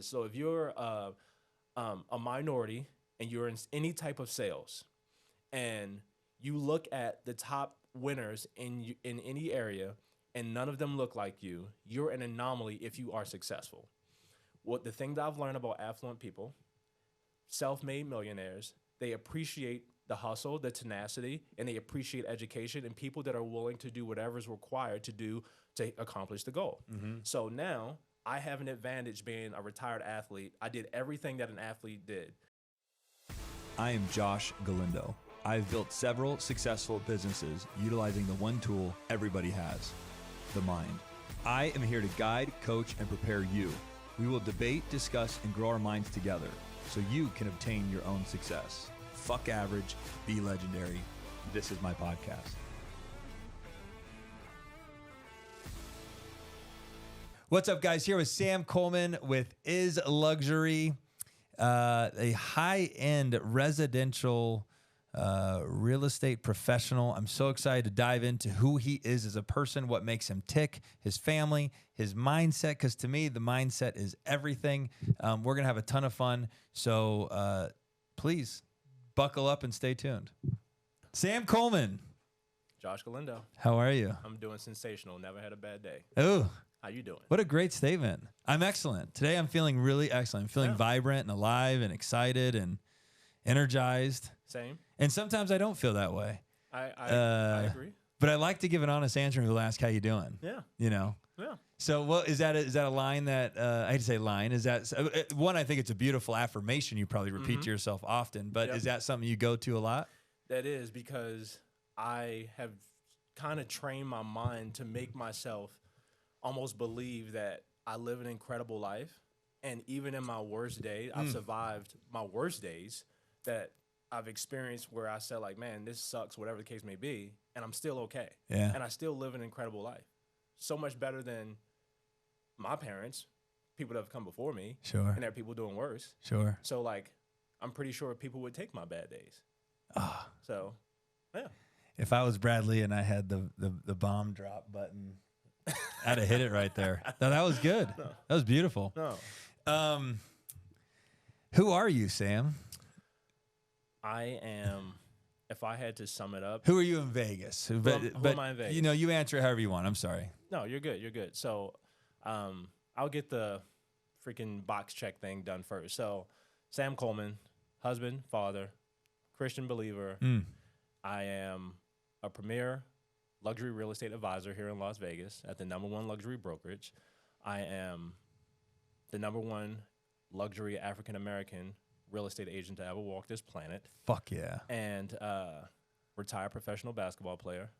So if you're a minority and you're in any type of sales, and you look at the top winners in any area, and none of them look like you, you're an anomaly if you are successful. What the thing that I've learned about affluent people, self-made millionaires, they appreciate the hustle, the tenacity, and they appreciate education and people that are willing to do whatever's required to do to accomplish the goal. So now I have an advantage being a retired athlete. I did everything that an athlete did. I am Josh Galindo. I've built several successful businesses utilizing the one tool everybody has, the mind. I am here to guide, coach, and prepare you. We will debate, discuss, and grow our minds together so you can obtain your own success. Fuck average, be legendary. This is my podcast. What's up, guys? Here with Sam Coleman with Is Luxury, a high-end residential real estate professional. I'm so excited to dive into who he is as a person, what makes him tick, his family, his mindset, because to me, the mindset is everything. We're going to have a ton of fun, so please buckle up and stay tuned. Sam Coleman. Josh Galindo. How are you? I'm doing sensational. Never had a bad day. Oh, How you doing? what a great statement. I'm excellent. Today I'm feeling really excellent. I'm feeling vibrant and alive and excited and energized. Same. And sometimes I don't feel that way. I agree. But I like to give an honest answer when people ask how you doing. Yeah. You know? Yeah. So what is that a line that I hate to say line, is that one? I think it's a beautiful affirmation you probably repeat to yourself often, but is that something you go to a lot? That is because I have kind of trained my mind to make myself almost believe that I live an incredible life. And even in my worst day, I've survived my worst days that I've experienced where I said, like, man, this sucks, whatever the case may be, and I'm still okay. Yeah. And I still live an incredible life. So much better than my parents, people that have come before me. Sure. And there are people doing worse. Sure. So, like, I'm pretty sure people would take my bad days. So, yeah. If I was Bradley and I had the bomb drop button, I'd have hit it right there. No, that was good. No. That was beautiful. No. Who are you, Sam? I am, if I had to sum it up. Who are you in Vegas? Who am I in Vegas? You know, you answer it however you want. I'm sorry. No, you're good. You're good. So I'll get the freaking box check thing done first. So Sam Coleman, husband, father, Christian believer. I am a premier luxury real estate advisor here in Las Vegas at the #1 luxury brokerage. I am the #1 luxury African-American real estate agent to ever walk this planet. Fuck yeah. And retired professional basketball player.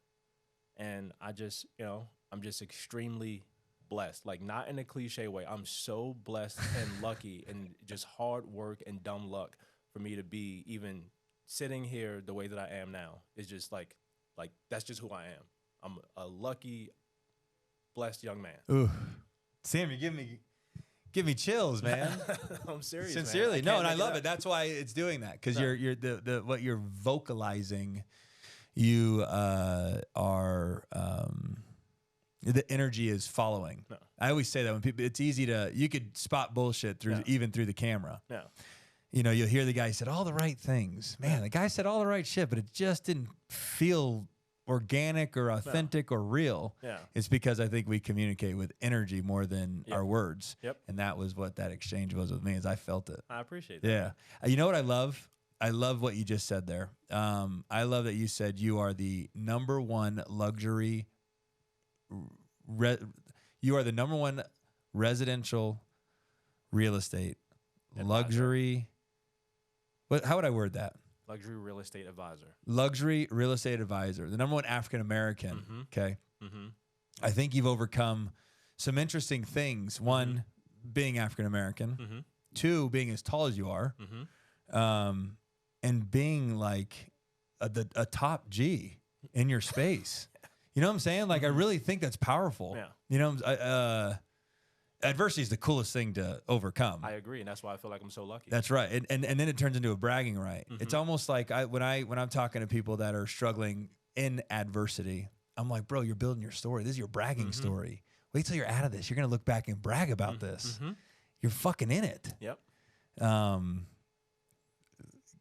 And I just, I'm just extremely blessed. Like, not in a cliche way. I'm so blessed and lucky and just hard work and dumb luck for me to be even sitting here the way that I am now. It's just like that's just who I am. I'm a lucky, blessed young man. Ooh, Sam, you give me chills, man. I'm serious, Sincerely, man. no, and I love it. That's why it's doing that, because you're the what you're vocalizing. You are the energy is following. No. I always say that when people, it's easy to, you could spot bullshit through even through the camera. Yeah. You know, you'll hear the guy said all the right things. Man, the guy said all the right shit, but it just didn't feel organic or authentic or real. Yeah. It's because I think we communicate with energy more than our words. Yep. And that was what that exchange was with me, as I felt it. I appreciate that. Yeah. You know what I love? I love what you just said there. I love that you said you are the #1 luxury. You are the #1 residential real estate luxury. How would I word that? Luxury real estate advisor. Luxury real estate advisor, the #1 African American. Okay. I think you've overcome some interesting things. One, being African American. Two, being as tall as you are. And being like a top G in your space. You know what I'm saying? Like, I really think that's powerful. Yeah. You know, adversity is the coolest thing to overcome. I agree, and that's why I feel like I'm so lucky. That's right. And then it turns into a bragging right. It's almost like when I'm talking to people that are struggling in adversity, I'm like, bro, you're building your story. This is your bragging story. Wait till you're out of this. You're going to look back and brag about this. you're fucking in it. Yep.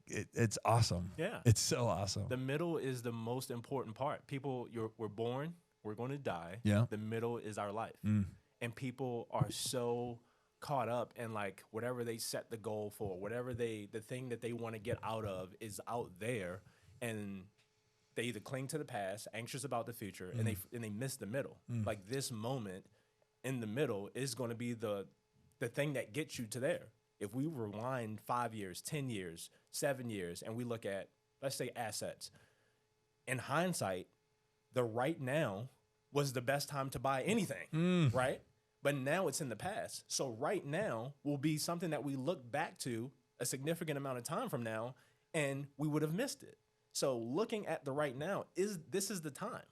It's awesome. Yeah. It's so awesome. The middle is the most important part. People, we're born, we're going to die. Yeah. The middle is our life. Mm. And people are so caught up in like whatever they set the goal for, whatever the thing that they want to get out of is out there, and they either cling to the past, anxious about the future, and they miss the middle. Like this moment in the middle is going to be the thing that gets you to there. If we rewind 5 years, 10 years, 7 years, and we look at, let's say, assets, in hindsight, the right now was the best time to buy anything, right? But now it's in the past. So right now will be something that we look back to a significant amount of time from now, and we would have missed it. So looking at the right now, this is the time.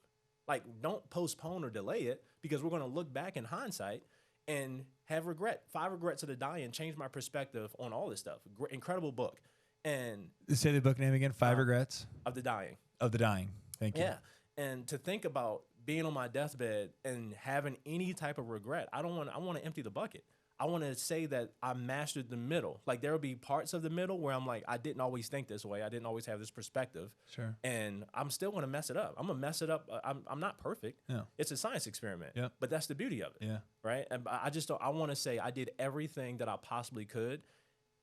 Like, don't postpone or delay it, because we're going to look back in hindsight and have regret. 5 Regrets of the Dying changed my perspective on all this stuff. Incredible book. And say the book name again. 5 Regrets of the Dying. of the Dying. Thank you. Yeah. And to think about being on my deathbed and having any type of regret, I want to empty the bucket. I want to say that I mastered the middle. Like, there will be parts of the middle where I'm like, I didn't always think this way. I didn't always have this perspective. Sure. And I'm still going to mess it up. I'm going to mess it up. I'm not perfect. Yeah. It's a science experiment. Yeah. But that's the beauty of it. Yeah. Right. And I want to say I did everything that I possibly could.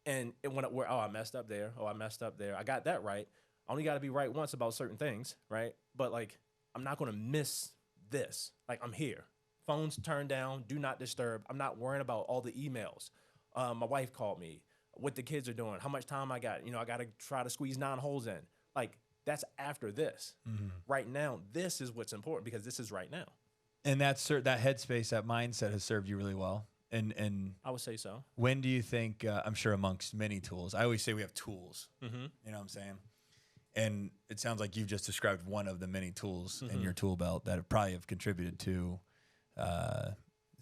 And I messed up there. Oh, I messed up there. I got that right. I only got to be right once about certain things. Right. But like, I'm not going to miss this. Like, I'm here. Phones turned down, do not disturb. I'm not worrying about all the emails. My wife called me, what the kids are doing, how much time I got. I got to try to squeeze 9 holes in. Like, that's after this. Mm-hmm. Right now, this is what's important, because this is right now. And that headspace, that mindset has served you really well. And I would say so. When do you think, I'm sure amongst many tools, I always say we have tools, you know what I'm saying? And it sounds like you've just described one of the many tools in your tool belt that probably have contributed to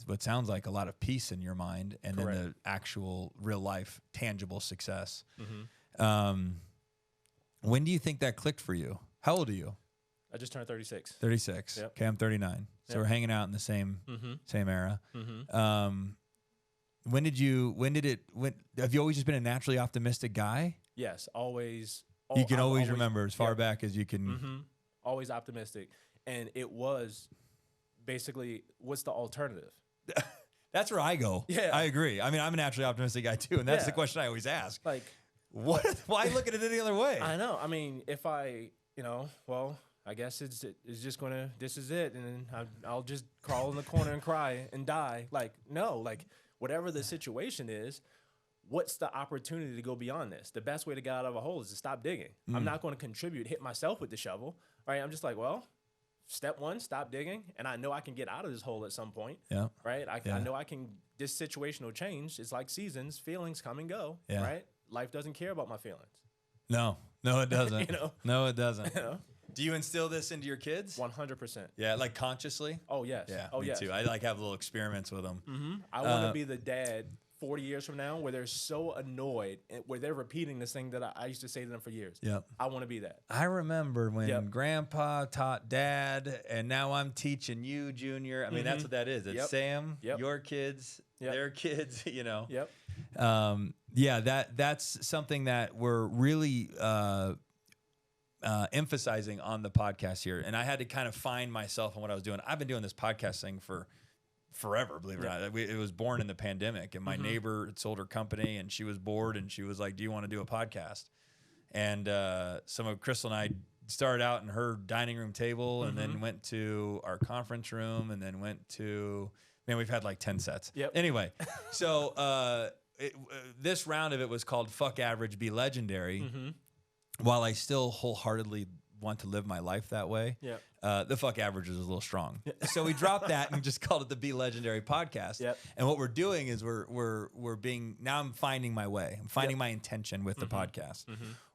what sounds like a lot of peace in your mind, and then the actual real life tangible success. When do you think that clicked for you? How old are you? I just turned 36. 36. Yep. Okay, I'm 39. So we're hanging out in the same era. Have you always just been a naturally optimistic guy? Yes, always. You can always remember as far back as you can. Always optimistic. And it was basically, what's the alternative? That's where I go. Yeah. I agree. I mean, I'm a naturally optimistic guy too, and that's the question I always ask. Like, why look at it any other way? I know. I mean, if I, I guess it's just gonna, this is it, and then I'll just crawl in the corner and cry and die. Like, no, like, whatever the situation is, what's the opportunity to go beyond this? The best way to get out of a hole is to stop digging. I'm not going to contribute, hit myself with the shovel. Right? I'm just like, well, step 1, stop digging, and I know I can get out of this hole at some point. Yeah. Right? I know I can. This situation will change. It's like seasons. Feelings come and go. Yeah. Right? Life doesn't care about my feelings. No, it doesn't. No, it doesn't. Do you instill this into your kids? 100%. Yeah, like consciously? Oh, yes. Yeah, me too. I like have little experiments with them. I want to be the dad 40 years from now where they're so annoyed, where they're repeating this thing that I used to say to them for years. Yep. I want to be that. I remember when Grandpa taught Dad, and now I'm teaching you, Junior. I mean, that's what that is. It's Sam, your kids, their kids, Yep. That's something that we're really emphasizing on the podcast here. And I had to kind of find myself in what I was doing. I've been doing this podcast thing for forever, believe it or not. It was born in the pandemic, and my neighbor had sold her company, and she was bored, and she was like, do you want to do a podcast? And Crystal and I started out in her dining room table, and then went to our conference room, and then went to, we've had like 10 sets. Yep. Anyway, so this round of it was called Fuck Average, Be Legendary. While I still wholeheartedly want to live my life that way, the fuck average is a little strong. So we dropped that and just called it the Be Legendary podcast. And what we're doing is now I'm finding my way. I'm finding my intention with the podcast.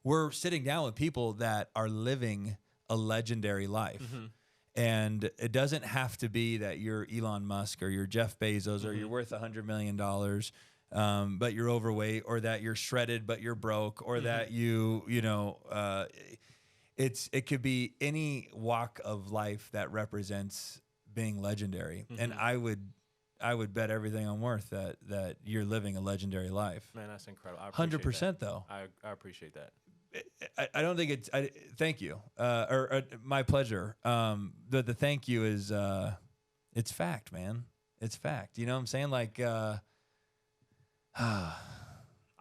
We're sitting down with people that are living a legendary life. And it doesn't have to be that you're Elon Musk or you're Jeff Bezos or you're worth $100 million. But you're overweight, or that you're shredded but you're broke, or that it could be any walk of life that represents being legendary. And I would I would bet everything on worth that you're living a legendary life. Man, that's incredible. I appreciate 100% that. though. I appreciate that. I don't think it's. Thank you, or my pleasure. The thank you is it's fact, man. It's fact. You know what I'm saying? Like, I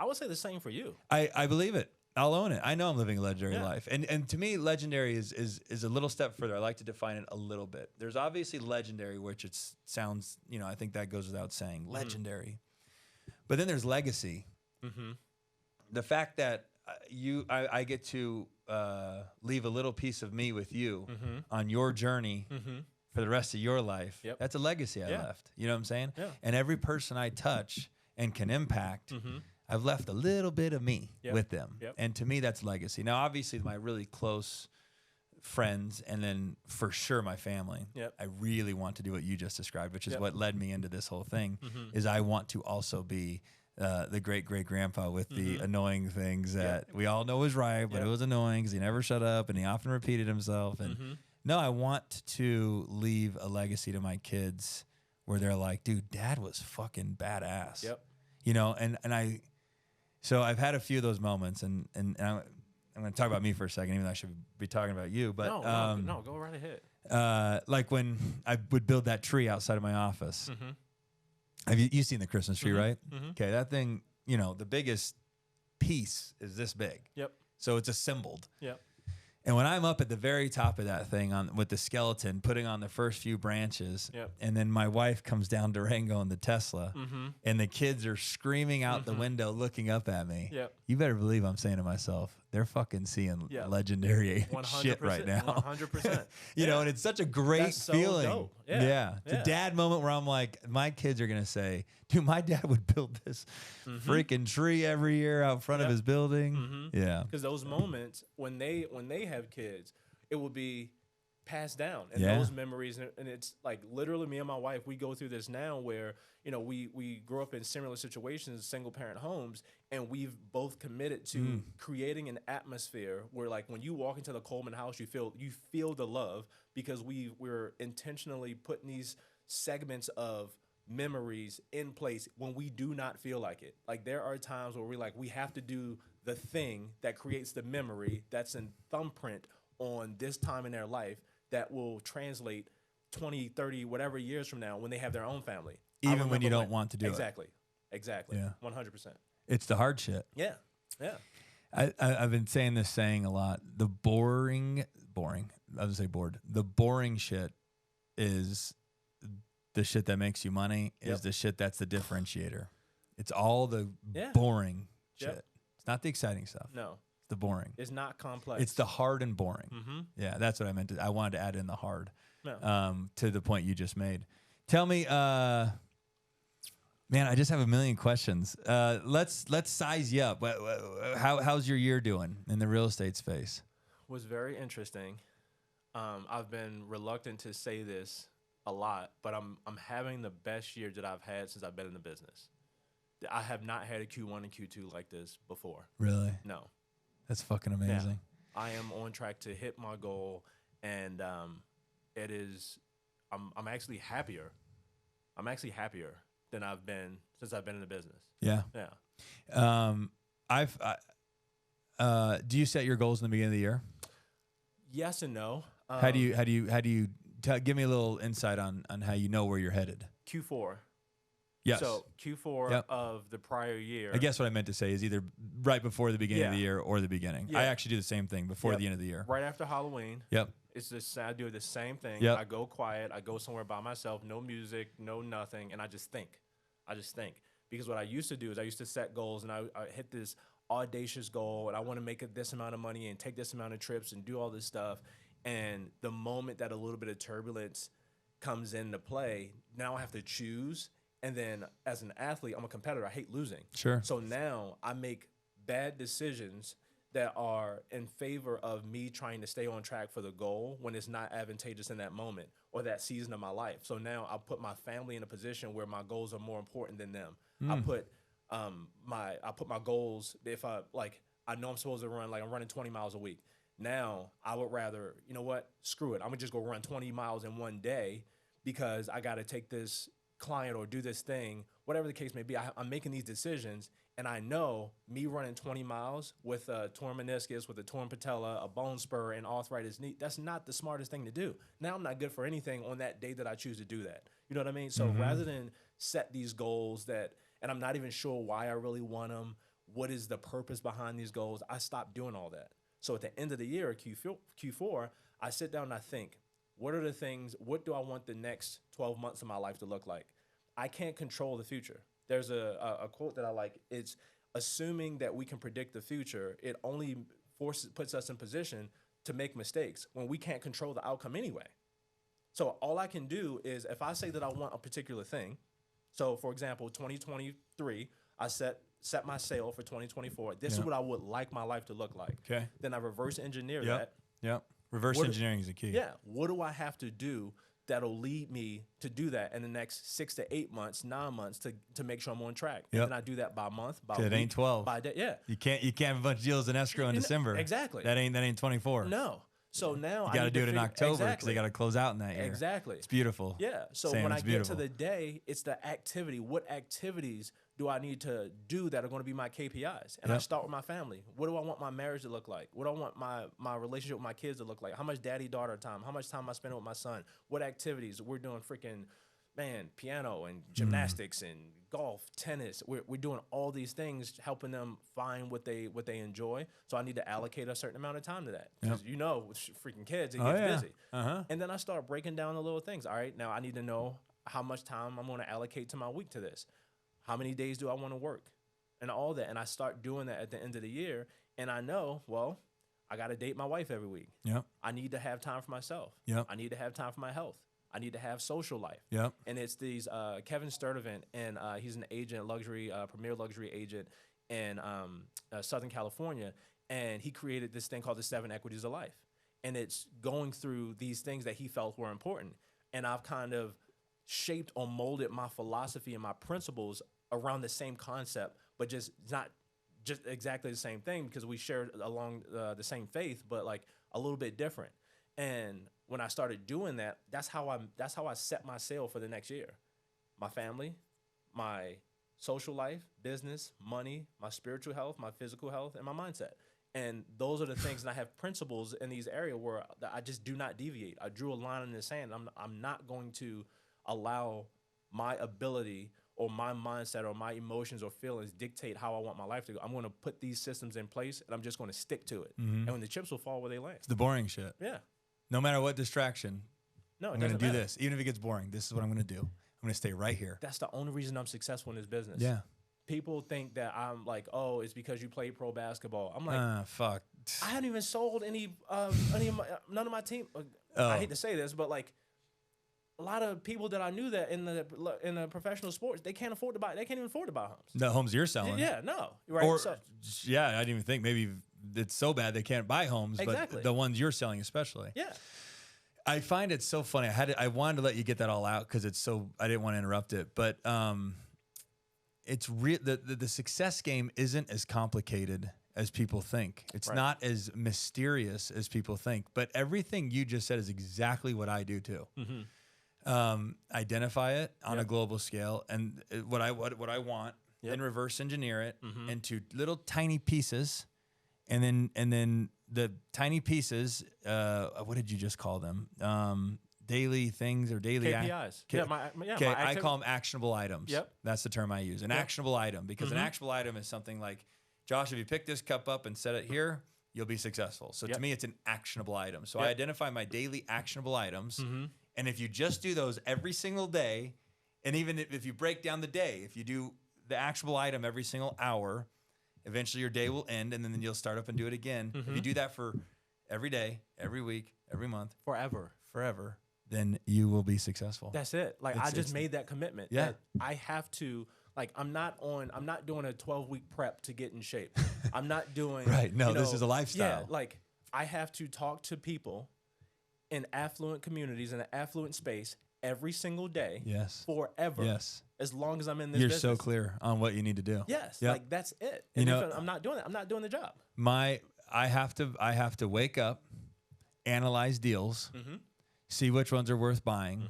would say the same for you. I believe it. I'll own it. I know I'm living a legendary Yeah. life, and to me, legendary is a little step further. I like to define it a little bit. There's obviously legendary, which it sounds. I think that goes without saying, legendary. But then there's legacy. Mm-hmm. The fact that I get to leave a little piece of me with you on your journey for the rest of your life. Yep. That's a legacy I left. You know what I'm saying? Yeah. And every person I touch and can impact, I've left a little bit of me with them. Yep. And to me, that's legacy. Now, obviously, my really close friends and then for sure my family, Yep. I really want to do what you just described, which is Yep. what led me into this whole thing, is I want to also be the great-great-grandpa with the annoying things that we all know is right, but it was annoying because he never shut up and he often repeated himself. And no, I want to leave a legacy to my kids where they're like, dude, dad was fucking badass. Yep. So I've had a few of those moments, and I'm going to talk about me for a second, even though I should be talking about you. But no, go right ahead. like when I would build that tree outside of my office. Have you've seen the Christmas tree, right? Okay, that thing, the biggest piece is this big. Yep. So it's assembled. Yep. And when I'm up at the very top of that thing with the skeleton, putting on the first few branches, and then my wife comes down Durango in the Tesla, and the kids are screaming out the window looking up at me. Yep. You better believe I'm saying to myself, they're fucking seeing legendary shit right now. 100%. You know, and it's such a great That's so feeling. dope. Yeah. It's a dad moment where I'm like, my kids are going to say, dude, my dad would build this freaking tree every year out front of his building. Yeah. Because those moments when they have kids, it will be passed down, and those memories, and it's like literally me and my wife, we go through this now where we grew up in similar situations, single parent homes, and we've both committed to creating an atmosphere where, like, when you walk into the Coleman house, you feel the love, because we're intentionally putting these segments of memories in place when we do not feel like it. Like, there are times where we're like, we have to do the thing that creates the memory that's in thumbprint on this time in their life that will translate 20, 30, whatever years from now when they have their own family. Even when you don't want to do Exactly. Yeah. 100%. It's the hard shit. Yeah. I've been saying this saying a lot. The boring, I would say bored. The boring shit is the shit that makes you money, is the shit that's the differentiator. It's all the boring shit. It's not the exciting stuff. No. It's the boring. It's not complex. It's the hard and boring. Yeah, that's what I meant. I wanted to add in the hard to the point you just made. Tell me, man, I just have a million questions. Let's size you up. How's your year doing in the real estate space? Was very interesting. I've been reluctant to say this a lot, but I'm having the best year that I've had since I've been in the business. I have not had a Q1 and Q2 like this before. Really? No. That's fucking amazing. Yeah. I am on track to hit my goal, and it is. I'm actually happier. I'm actually happier than I've been since I've been in the business. Yeah. Yeah. Do you set your goals in the beginning of the year? Yes and no. How do you give me a little insight on how you know where you're headed? Q4. Yes. So Q4 of the prior year. I guess what I meant to say is either right before the beginning of the year or the beginning. I actually do the same thing before the end of the year. Right after Halloween. Yep. It's just, I do the same thing. Yep. I go quiet. I go somewhere by myself, no music, no nothing, and I just think. Because what I used to do is I used to set goals, and I hit this audacious goal, and I want to make this amount of money and take this amount of trips and do all this stuff. And the moment that a little bit of turbulence comes into play, now I have to choose. And then as an athlete, I'm a competitor. I hate losing. Sure. So now I make bad decisions that are in favor of me trying to stay on track for the goal when it's not advantageous in that moment or that season of my life. So now I put my family in a position where my goals are more important than them. I put my goals, if I know I'm supposed to run, like I'm running 20 miles a week. Now I would rather, you know what, screw it. I'm gonna just go run 20 miles in one day because I got to take this client or do this thing, whatever the case may be. I'm making these decisions, and I know me running 20 miles with a torn meniscus, with a torn patella, a bone spur, and arthritis knee, that's not the smartest thing to do. Now I'm not good for anything on that day that I choose to do that. You know what I mean? So rather than set these goals and I'm not even sure why I really want them, what is the purpose behind these goals, I stopped doing all that. So at the end of the year, Q4, I sit down and I think, what do I want the next 12 months of my life to look like? I can't control the future. There's a quote that I like. It's assuming that we can predict the future. It only puts us in position to make mistakes when we can't control the outcome anyway. So all I can do is if I say that I want a particular thing, so for example, 2023, I set my sail for 2024. This is what I would like my life to look like. Okay. Then I reverse engineer that. Yep. Reverse engineering is the key. Yeah. What do I have to do that'll lead me to do that in the next 6 to 8 months, 9 months to make sure I'm on track? Yep. And then I do that by month, by It week, ain't 12. by day. Yeah. You can't have a bunch of deals in escrow in December. Exactly. That ain't 24. No. So now You got to do it in October because they got to close out in that year. Exactly. It's beautiful. Yeah. So Sam, when I it's get beautiful. to the day, it's the activity. What activities do I need to do that are going to be my KPIs? And I start with my family. What do I want my marriage to look like? What do I want my relationship with my kids to look like? How much daddy-daughter time? How much time am I spending with my son? What activities? We're doing freaking, piano and gymnastics and golf, tennis. We're doing all these things, helping them find what they enjoy. So I need to allocate a certain amount of time to that. Because with freaking kids, it gets busy. And then I start breaking down the little things. All right, now I need to know how much time I'm going to allocate to my week to this. How many days do I want to work? And all that. And I start doing that at the end of the year. And I know, well, I got to date my wife every week. Yep. I need to have time for myself. Yep. I need to have time for my health. I need to have social life. Yep. And it's these Kevin Sturdivant, and he's an agent, premier luxury agent in Southern California. And he created this thing called the 7 Equities of Life. And it's going through these things that he felt were important. And I've kind of shaped or molded my philosophy and my principles around the same concept, but just not just exactly the same thing because we share along the same faith, but like a little bit different. And when I started doing that, that's how I set my sail for the next year. My family, my social life, business, money, my spiritual health, my physical health, and my mindset. And those are the things, and I have principles in these areas where I just do not deviate. I drew a line in the sand. I'm not going to allow my ability or my mindset or my emotions or feelings dictate how I want my life to go. I'm going to put these systems in place, and I'm just going to stick to it. And when the chips will fall where they land. It's the boring shit. Yeah. No matter what distraction, No, I'm going to do this. Even if it gets boring, this is what I'm going to do. I'm going to stay right here. That's the only reason I'm successful in this business. Yeah. People think that I'm like, oh, it's because you played pro basketball. I'm like, fuck. I haven't even sold none of my team. I hate to say this, but like a lot of people that I knew that in the professional sports, they can't even afford to buy homes. The homes you're selling. Yeah, no. Right. Or, yeah, I didn't even think maybe it's so bad they can't buy homes, Exactly. but the ones you're selling especially. Yeah. I find it so funny. I wanted to let you get that all out because I didn't want to interrupt it, but it's real. The success game isn't as complicated as people think. It's not as mysterious as people think. But everything you just said is exactly what I do too. Identify it on a global scale, and what I want, and reverse engineer it into little tiny pieces, and then the tiny pieces. What did you just call them? Daily things or daily KPIs. I call them actionable items. Yep. That's the term I use. An actionable item, because an actionable item is something like, Josh, if you pick this cup up and set it here, you'll be successful. So to me, it's an actionable item. So I identify my daily actionable items. And if you just do those every single day, and even if you break down the day, if you do the actionable item every single hour, eventually your day will end, and then you'll start up and do it again. If you do that for every day, every week, every month, forever, then you will be successful. That's it. Like I just made that commitment. Yeah. That I have to. Like I'm not doing a 12-week prep to get in shape. I'm not doing this is a lifestyle. Yeah, like I have to talk to people in affluent communities in an affluent space every single day. Yes. Forever. Yes. As long as I'm in this You're business. so clear on what you need to do. Yes. Yep. Like that's it. And if I'm not doing it, I'm not doing the job. I have to wake up, analyze deals, see which ones are worth buying,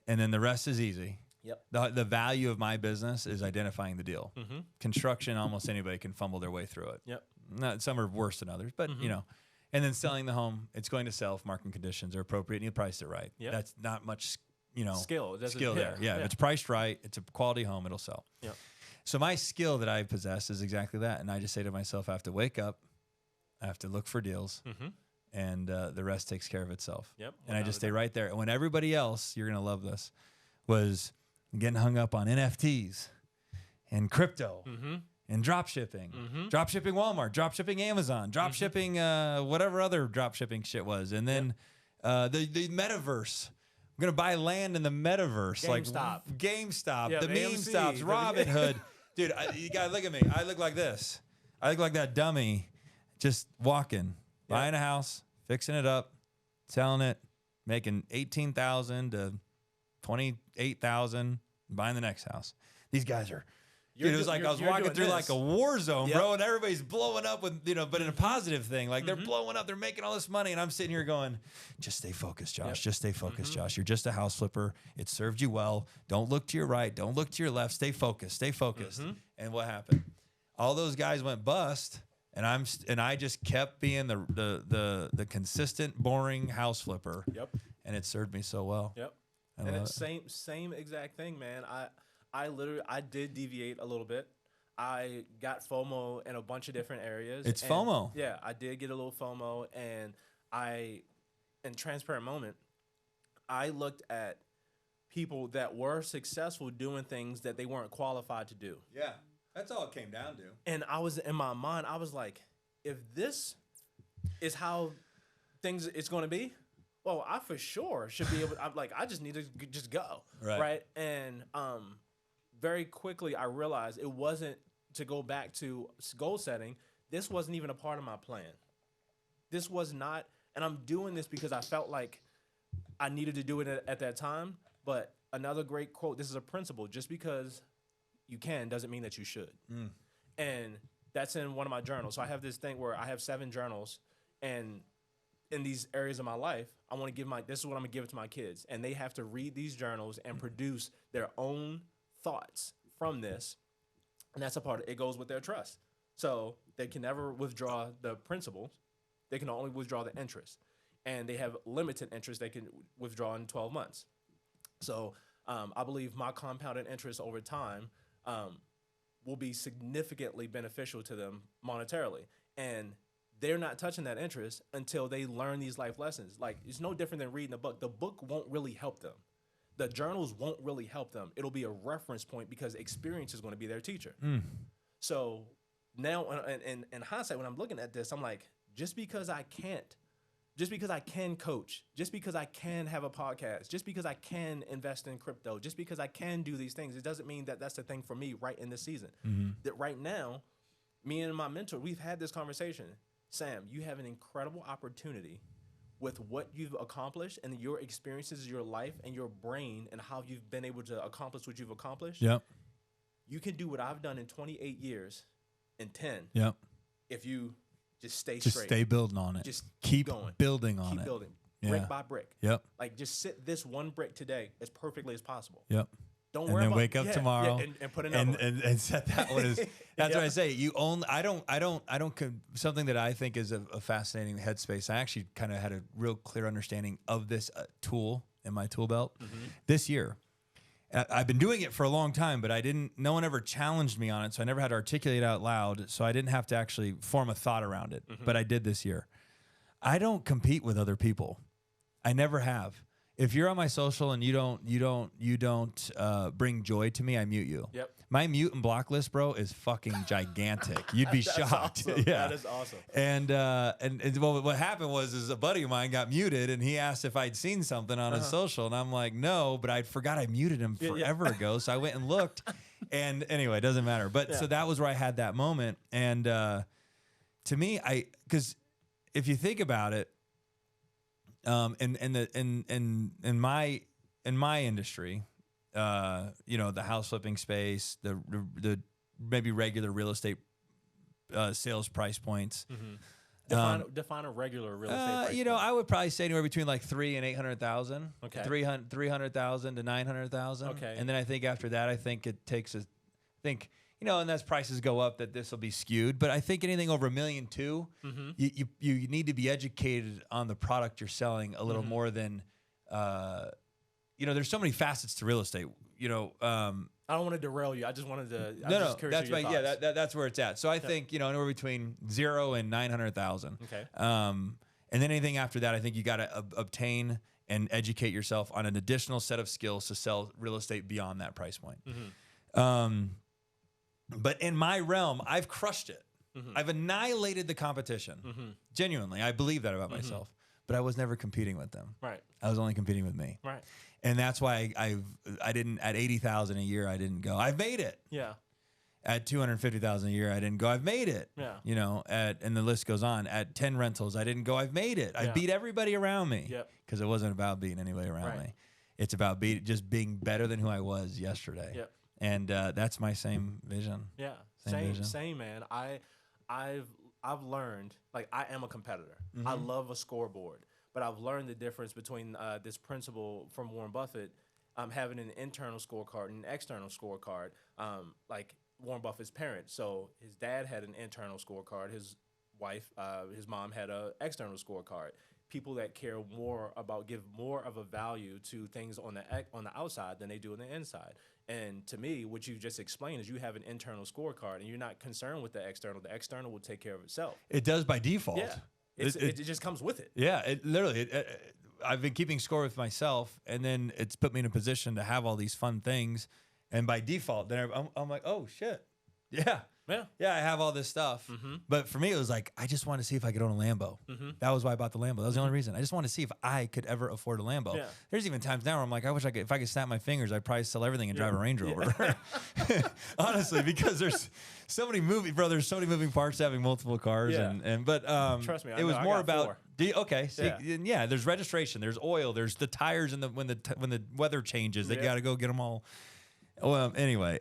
and then the rest is easy. Yep. The value of my business is identifying the deal. Construction, almost anybody can fumble their way through it. Yep. Not, some are worse than others, but you know. And then selling the home, it's going to sell if market conditions are appropriate and you price it right. Yep. That's not much, you know, skill there. Yeah, if it's priced right, it's a quality home, it'll sell. Yep. So my skill that I possess is exactly that. And I just say to myself, I have to wake up, I have to look for deals, and the rest takes care of itself. Yep. And I just stay right there. And when everybody else, you're going to love this, was getting hung up on NFTs and crypto and drop shipping, drop shipping Walmart, drop shipping Amazon, drop shipping whatever other drop shipping shit was. And then the metaverse. I'm going to buy land in the metaverse. GameStop, Yeah, the meme AMC, stops, Robinhood. Dude, you got to look at me. I look like this. I look like that dummy just walking, buying a house, fixing it up, selling it, making $18,000 to $28,000, buying the next house. These guys are... Dude, it was like I was walking through like a war zone, bro, and everybody's blowing up with, you know, but in a positive thing. Like they're blowing up, they're making all this money, and I'm sitting here going, just stay focused, Josh. Just stay focused, Josh. You're just a house flipper. It served you well. Don't look to your right. Don't look to your left. Stay focused. Stay focused. And what happened? All those guys went bust, and I just kept being the consistent, boring house flipper. Yep. And it served me so well. Yep. And it's same exact thing, man. I did deviate a little bit. I got FOMO in a bunch of different areas. It's FOMO. Yeah, I did get a little FOMO, and in transparent moment, I looked at people that were successful doing things that they weren't qualified to do. Yeah, that's all it came down to. And I was in my mind, I was like, if this is how things it's going to be, well, I for sure should be able. I'm like, I just need to just go, right? And very quickly, I realized it wasn't, to go back to goal setting, this wasn't even a part of my plan. This was not, and I'm doing this because I felt like I needed to do it at that time. But another great quote, this is a principle: just because you can doesn't mean that you should. And that's in one of my journals. So I have this thing where I have 7 journals, and in these areas of my life, I want to give this is what I'm gonna give it to my kids. And they have to read these journals and produce their own thoughts from this, and that's a part of it. Goes with their trust, so they can never withdraw the principles. They can only withdraw the interest, and they have limited interest they can withdraw in 12 months. So I believe my compounded interest over time will be significantly beneficial to them monetarily, and they're not touching that interest until they learn these life lessons. Like, it's no different than reading a book. The book won't really help them. The journals won't really help them. It'll be a reference point because experience is going to be their teacher. So now, in hindsight, when I'm looking at this, I'm like, just because I can coach, just because I can have a podcast, just because I can invest in crypto, just because I can do these things, it doesn't mean that that's the thing for me right in this season. That right now, me and my mentor, we've had this conversation. Sam, you have an incredible opportunity with what you've accomplished and your experiences, your life, and your brain, and how you've been able to accomplish what you've accomplished. Yep. You can do what I've done in 28 years in 10. Yep. If you just stay just straight. Stay building on it. Just keep going. Building on keep it. building. Yeah. Brick by brick. Yep. Like, just sit this one brick today as perfectly as possible. Yep. Don't and worry then about wake up tomorrow and put another one. And set that one as that's what I say. You own I don't something that I think is a fascinating headspace. I actually kind of had a real clear understanding of this tool in my tool belt this year. I've been doing it for a long time, but no one ever challenged me on it, so I never had to articulate it out loud, so I didn't have to actually form a thought around it. But I did this year. I don't compete with other people. I never have. If you're on my social and you don't bring joy to me, I mute you. Yep. My mute and block list, bro, is fucking gigantic. You'd be shocked. Awesome. Yeah, that is awesome. And well, what happened was a buddy of mine got muted, and he asked if I'd seen something on his social, and I'm like, no, but I forgot I muted him forever ago, so I went and looked. And anyway, it doesn't matter. But so that was where I had that moment, and to me, because if you think about it. In my industry, the house flipping space, the maybe regular real estate sales price points, Define a regular real estate price You know, point. I would probably say anywhere between like 3 and 800,000. Okay. 300,000 to 900,000. Okay. And then I think after that, I think it takes you know, and as prices go up, that this will be skewed. But I think anything over $1.2 million, you need to be educated on the product you're selling a little more than, you know, there's so many facets to real estate. You know, I don't want to derail you. I just wanted to. no, that's my, yeah, that's where it's at. So I think, you know, anywhere between 0 and 900,000. Okay. And then anything after that, I think you got to obtain and educate yourself on an additional set of skills to sell real estate beyond that price point. But in my realm, I've crushed it. I've annihilated the competition. Genuinely, I believe that about myself. But I was never competing with them. Right. I was only competing with me. Right. And that's why I didn't at 80,000 a year. I didn't go. I've made it. Yeah. At 250,000 a year, I didn't go. I've made it. Yeah. You know. And the list goes on. At 10 rentals, I didn't go. I've made it. I beat everybody around me. Yep. Because it wasn't about beating anybody around me. It's about just being better than who I was yesterday. Yep. And that's my same vision. Yeah. Same, man. I've learned, like, I am a competitor. I love a scoreboard, but I've learned the difference between this principle from Warren Buffett, having an internal scorecard and an external scorecard. Like Warren Buffett's parents. So his dad had an internal scorecard. His wife, his mom had an external scorecard. People that care more about, give more of a value to things on the outside than they do on the inside. And to me, what you just explained is you have an internal scorecard and you're not concerned with the external. The external will take care of itself. It does by default. Yeah. It just comes with it. Yeah, it literally. I've been keeping score with myself, and then it's put me in a position to have all these fun things, and by default, then I'm like, oh shit, yeah, I have all this stuff. But for me, it was like I just wanted to see if I could own a Lambo. That was why I bought the Lambo. That was the only reason. I just wanted to see if I could ever afford a Lambo. Yeah. There's even times now where I'm like, I wish if I could snap my fingers, I'd probably sell everything and drive a Range Rover. Honestly, because there's so many there's so many moving parts to having multiple cars. But trust me, it was more about. Okay, see, there's registration, there's oil, there's the tires, and when the weather changes, they got to go get them all. Well, anyway,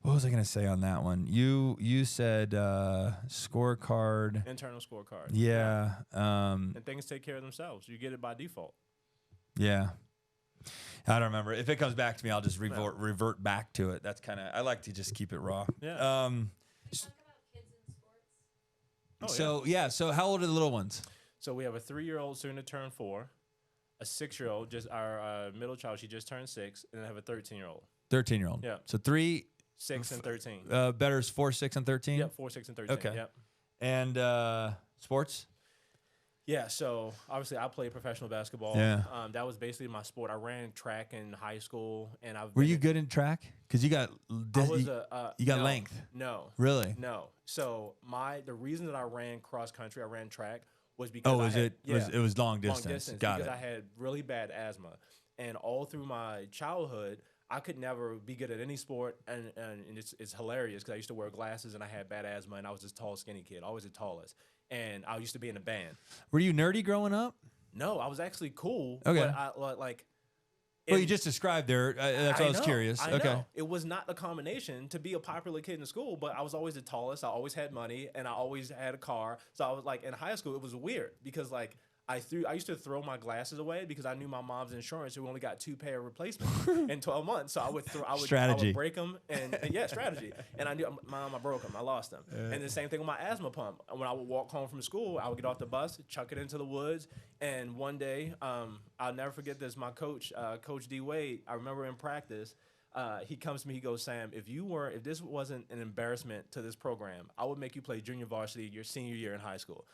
what was I going to say on that one? You said scorecard. Internal scorecard. Yeah. And things take care of themselves. You get it by default. Yeah. I don't remember. If it comes back to me, I'll just revert back to it. That's kind of, I like to just keep it raw. Yeah. Talk about kids in sports. So how old are the little ones? So we have a 3-year-old soon to turn 4, a 6-year-old, just our middle child, she just turned 6, and I have a 13-year-old. 13-year-old. Yeah. So 3, 6, and 13. Better is 4, 6, and 13? Yep, 4, 6, and 13. Okay. Yep. And sports? Yeah, so obviously I played professional basketball. Yeah. That was basically my sport. I ran track in high school, and Were you good in track? Because you got no, length. No. Really? No. So the reason that I ran cross country, I ran track, was because it was long distance. Got because it. I had really bad asthma, and all through my childhood, I could never be good at any sport, and it's hilarious because I used to wear glasses and I had bad asthma, and I was this tall, skinny kid, always the tallest, and I used to be in a band. Were you nerdy growing up? No, I was actually cool. Okay. But Well, you just described there. That's why I was curious. I okay. know. It was not a combination to be a popular kid in school, but I was always the tallest. I always had money, and I always had a car. So I was like, in high school, it was weird because like I used to throw my glasses away because I knew my mom's insurance. We only got 2 pair of replacements in 12 months. So I would break them and strategy. And I knew Mom, I broke them. I lost them. And the same thing with my asthma pump. When I would walk home from school, I would get off the bus, chuck it into the woods. And one day, I'll never forget this. My coach, Coach D. Wade, I remember in practice, he comes to me, he goes, Sam, if this wasn't an embarrassment to this program, I would make you play junior varsity your senior year in high school.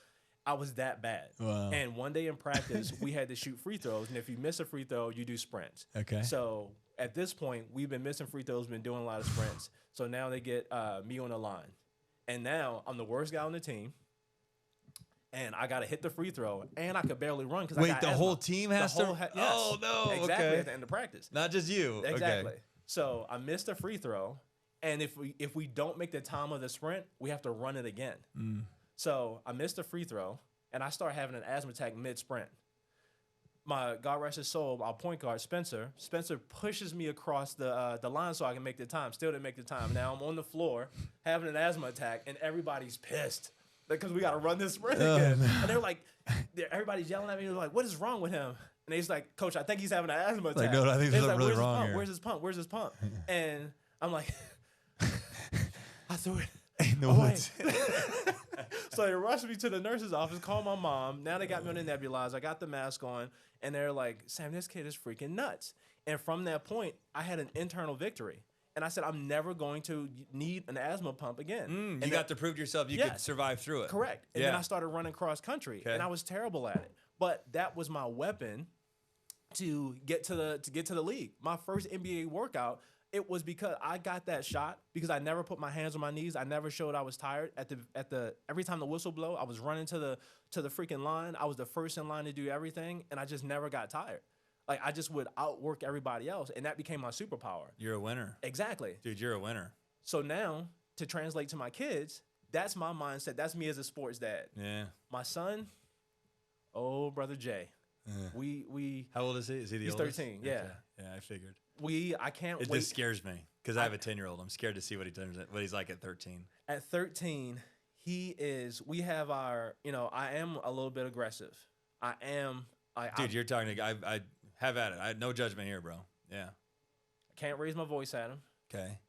I was that bad. Wow. And one day in practice, we had to shoot free throws. And if you miss a free throw, you do sprints. Okay. So at this point, we've been missing free throws, been doing a lot of sprints. So now they get me on the line. And now I'm the worst guy on the team. And I got to hit the free throw. And I could barely run because I got asthma. Whole team has to? Yes. Oh, no. Exactly, okay. at the end of practice. Not just you. Exactly. Okay. So I missed a free throw. And if we don't make the time of the sprint, we have to run it again. So I missed a free throw. And I start having an asthma attack mid-sprint. My God rest his soul, our point guard, Spencer pushes me across the line so I can make the time. Still didn't make the time. Now I'm on the floor having an asthma attack, and everybody's pissed. because we got to run this sprint Oh, again. no. And they're like, everybody's yelling at me. They're like, what is wrong with him? And he's like, Coach, I think he's having an asthma attack. Like, no, I think And he's there's something really Where's his wrong pump? here." Where's his pump? Where's his pump? And I'm like, I threw it. Ain't no away. woods. So they rushed me to the nurse's office, called my mom. Now they got me on the nebulizer. I got the mask on. And they're like, Sam, this kid is freaking nuts. And from that point, I had an internal victory. And I said, I'm never going to need an asthma pump again. You And got to prove to yourself you could Yes. survive through it. Correct. And then I started running cross country, Okay. and I was terrible at it. But that was my weapon to get to the league. My first NBA workout, it was because I got that shot because I never put my hands on my knees. I never showed I was tired. Every time the whistle blow, I was running to the freaking line. I was the first in line to do everything, and I just never got tired. Like I just would outwork everybody else, and that became my superpower. You're a winner. Exactly. Dude, you're a winner. So now to translate to my kids, that's my mindset. That's me as a sports dad. Yeah. My son, oh brother Jay, we How old is he? Is he the He's oldest? 13, yeah. Okay. Yeah, I figured. I can't It wait. just scares me because I have a 10-year-old. I'm scared to see what he's like at 13. At 13, we have our, I am a little bit aggressive. I am. Dude, you're talking to I have at it. I no judgment here, bro. Yeah. I can't raise my voice at him. Okay.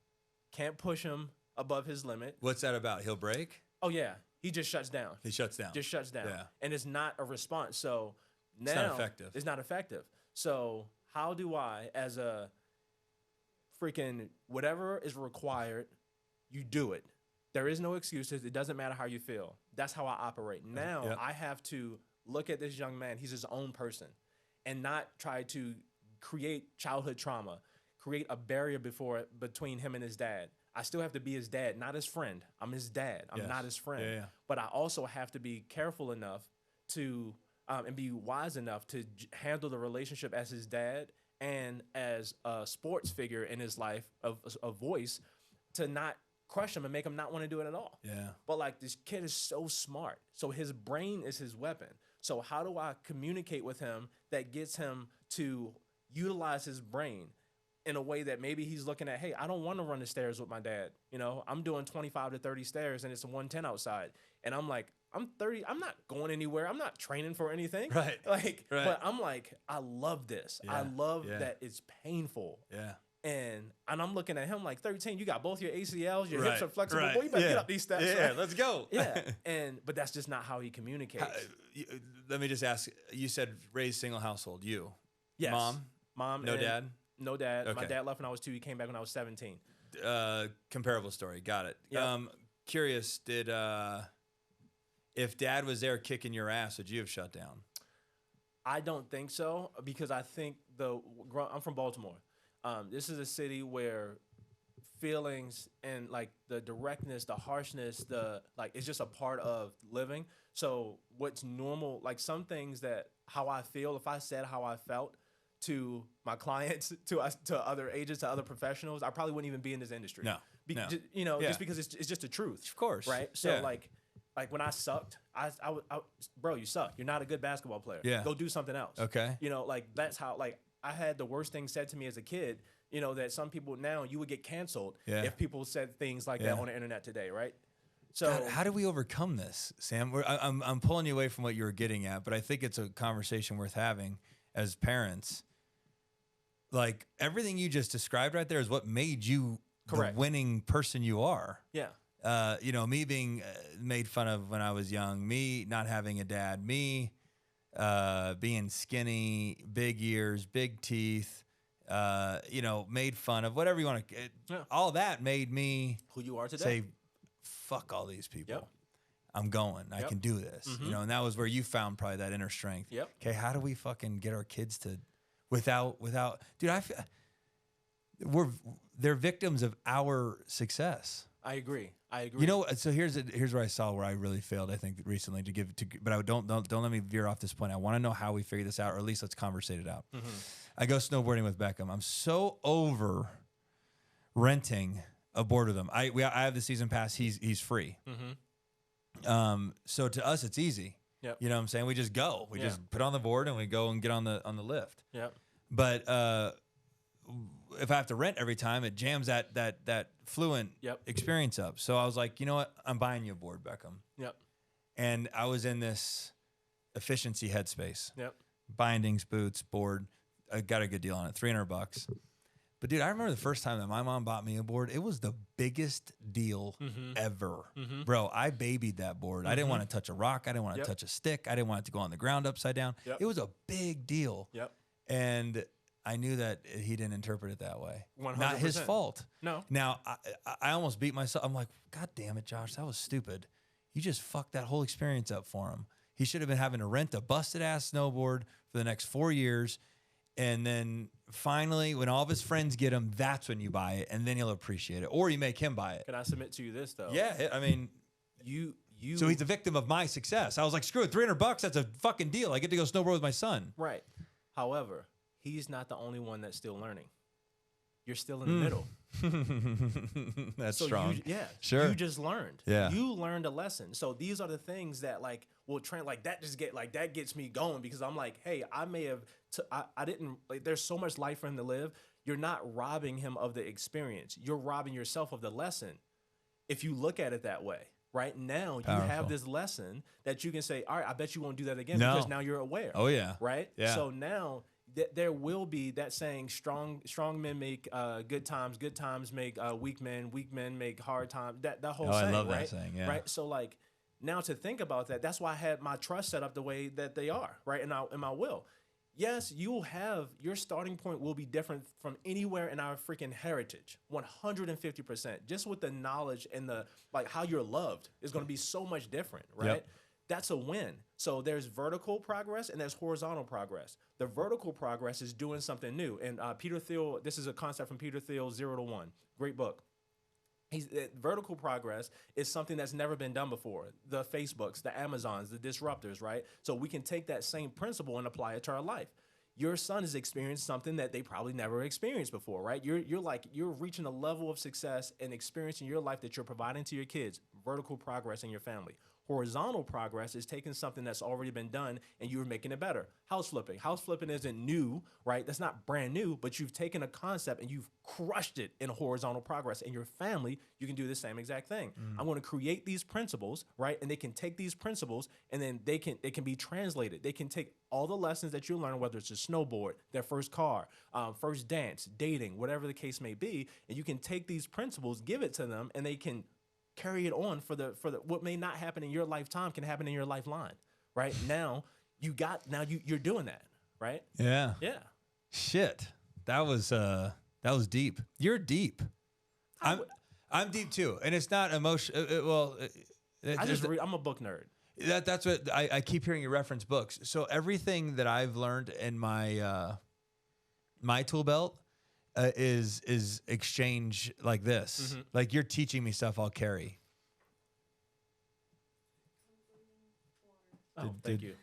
Can't push him above his limit. What's that about? He'll break? Oh yeah, he just shuts down. He shuts down. Just shuts down. Yeah. And it's not a response. So now It's not effective. It's not effective. So how do I, as a freaking whatever is required, you do it. There is no excuses. It doesn't matter how you feel. That's how I operate. Now Yep. I have to look at this young man. He's his own person, and not try to create childhood trauma, create a barrier between him and his dad. I still have to be his dad, not his friend. I'm his dad. I'm Yes. not his friend. Yeah. But I also have to be careful enough to and be wise enough to handle the relationship as his dad and as a sports figure in his life, a voice, to not crush him and make him not want to do it at all. Yeah. But like this kid is so smart. So his brain is his weapon. So how do I communicate with him that gets him to utilize his brain in a way that maybe he's looking at, hey, I don't want to run the stairs with my dad. I'm doing 25 to 30 stairs and it's a 110 outside. And I'm like, I'm 30. I'm not going anywhere. I'm not training for anything. Right. Like, Right. But I'm like, I love this. I Yeah. love Yeah. that it's painful. Yeah. And I'm looking at him like 13, you got both your ACLs, your Right, hips are flexible. right. Boy, you better Yeah. get up these steps. Yeah, right? let's go. Yeah. But that's just not how he communicates. Let me just ask. You said raised single household. You. Yes. Mom. No and dad. No dad. My Okay. dad left when I was 2. He came back when I was 17. Comparable story. Got it. Yep. Curious. Did if dad was there kicking your ass, would you have shut down? I don't think so because I think I'm from Baltimore. This is a city where feelings and like the directness, the harshness, it's just a part of living. So what's normal, like some things that how I feel, if I said how I felt to my clients, to other agents, to other professionals, I probably wouldn't even be in this industry. No. No. Just because it's just the truth. Of course. Right. So Yeah. like when I sucked, I bro, you suck. You're not a good basketball player. Yeah. Go do something else. Okay. That's how I had the worst thing said to me as a kid. That some people now you would get canceled Yeah. if people said things like Yeah. that on the internet today, right? So God, how do we overcome this, Sam? I'm pulling you away from what you were getting at, but I think it's a conversation worth having as parents. Like everything you just described right there is what made you Correct. the winning person you are. yeah, Me being made fun of when I was young, me not having a dad, me being skinny, big ears, big teeth, made fun of, whatever you want to. Yeah. All that made me who you are today. say, fuck all these people. Yep. I'm going. I Yep. can do this. And that was where you found probably that inner strength. Yep. Okay, how do we fucking get our kids to without dude, they're victims of our success. I agree. So here's where I saw where I really failed, I think, recently but I don't let me veer off this point. I want to know how we figure this out, or at least let's conversate it out. I go snowboarding with Beckham. I'm so over renting a board with him. I have the season pass. He's free. So to us it's easy. Yep. You know what I'm saying? We just go. We Yeah. just put on the board and we go and get on the lift. Yep. But if I have to rent every time, it jams that fluent Yep. experience up. So I was like, you know what? I'm buying you a board, Beckham. Yep. And I was in this efficiency headspace. Yep. Bindings, boots, board. I got a good deal on it, $300. But dude, I remember the first time that my mom bought me a board. It was the biggest deal ever, bro. I babied that board. I didn't want to touch a rock. I didn't want to touch a stick. I didn't want it to go on the ground upside down. Yep. It was a big deal. Yep. And I knew that he didn't interpret it that way. 100%. Not his fault. No. Now, I almost beat myself. I'm like, God damn it, Josh, that was stupid. You just fucked that whole experience up for him. He should have been having to rent a busted-ass snowboard for the next 4 years. And then finally, when all of his friends get him, that's when you buy it, and then he'll appreciate it. Or you make him buy it. Can I submit to you this, though? Yeah, I mean, You. so he's a victim of my success. I was like, screw it, $300, that's a fucking deal. I get to go snowboard with my son. Right. However, he's not the only one that's still learning. You're still in the middle. That's So strong. You just learned. Yeah. You learned a lesson. So these are the things that like will train like that that gets me going because I'm like, hey, I may have I didn't like there's so much life for him to live. You're not robbing him of the experience. You're robbing yourself of the lesson. If you look at it that way. Right now, you Powerful. have this lesson that you can say, all right, I bet you won't do that again No. because now you're aware. Oh, yeah. Right? Yeah. So now there will be that saying, strong men make good times make weak men make hard times. That whole saying, I love right? that saying, yeah. Right? So like now to think about that, that's why I had my trust set up the way that they are, right? In my will. Yes, you'll have your starting point will be different from anywhere in our freaking heritage, 150%. Just with the knowledge and the like, how you're loved is going to be so much different, right? Yep. That's a win. So there's vertical progress and there's horizontal progress. The vertical progress is doing something new. And Peter Thiel, this is a concept from Peter Thiel, 0 to 1, great book. Vertical progress is something that's never been done before. The Facebooks, the Amazons, the disruptors, right? So we can take that same principle and apply it to our life. Your son has experienced something that they probably never experienced before, right? You're reaching a level of success and experience in your life that you're providing to your kids. Vertical progress in your family. Horizontal progress is taking something that's already been done and you're making it better. House flipping. House flipping isn't new, right? That's not brand new, but you've taken a concept and you've crushed it in horizontal progress. In your family, you can do the same exact thing. I'm going to create these principles, right? And they can take these principles and then it can be translated. They can take all the lessons that you learn, whether it's a snowboard, their first car, first dance, dating, whatever the case may be, and you can take these principles, give it to them, and they can carry it on for the what may not happen in your lifetime can happen in your lifeline, right? Now you're doing that, right? Yeah. Yeah. Shit. That was deep. You're deep. I'm deep too. And it's not emotion. I'm a book nerd. That's what I keep hearing you reference books. So everything that I've learned in my my tool belt is exchange like this. Mm-hmm. Like you're teaching me stuff I'll carry. Oh, thank you.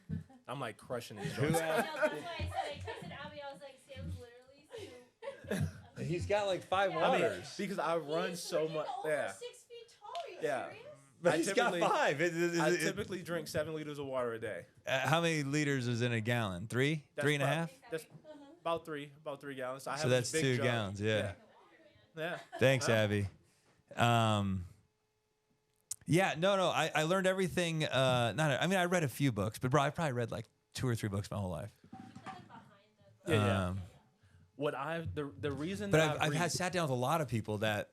I'm like crushing these. No, that's why I said I texted Abby. I was like, Sam's literally so. He's got like 5 Yeah. waters. Because I run He's so freaking much. over Yeah. 6 feet tall. Are you Yeah. serious? But I he's got typically- 5. I typically drink 7 liters of water a day. How many liters is in a gallon? 3? That's 3 and a about- half? That's about 3 gallons. I have So that's this 2 big jug. gallons. Yeah. Yeah. Thanks, Abby. Yeah, no. I learned everything. I read a few books, but bro, I probably read like 2 or 3 books my whole life. Yeah. What the reason But that I've had sat down with a lot of people that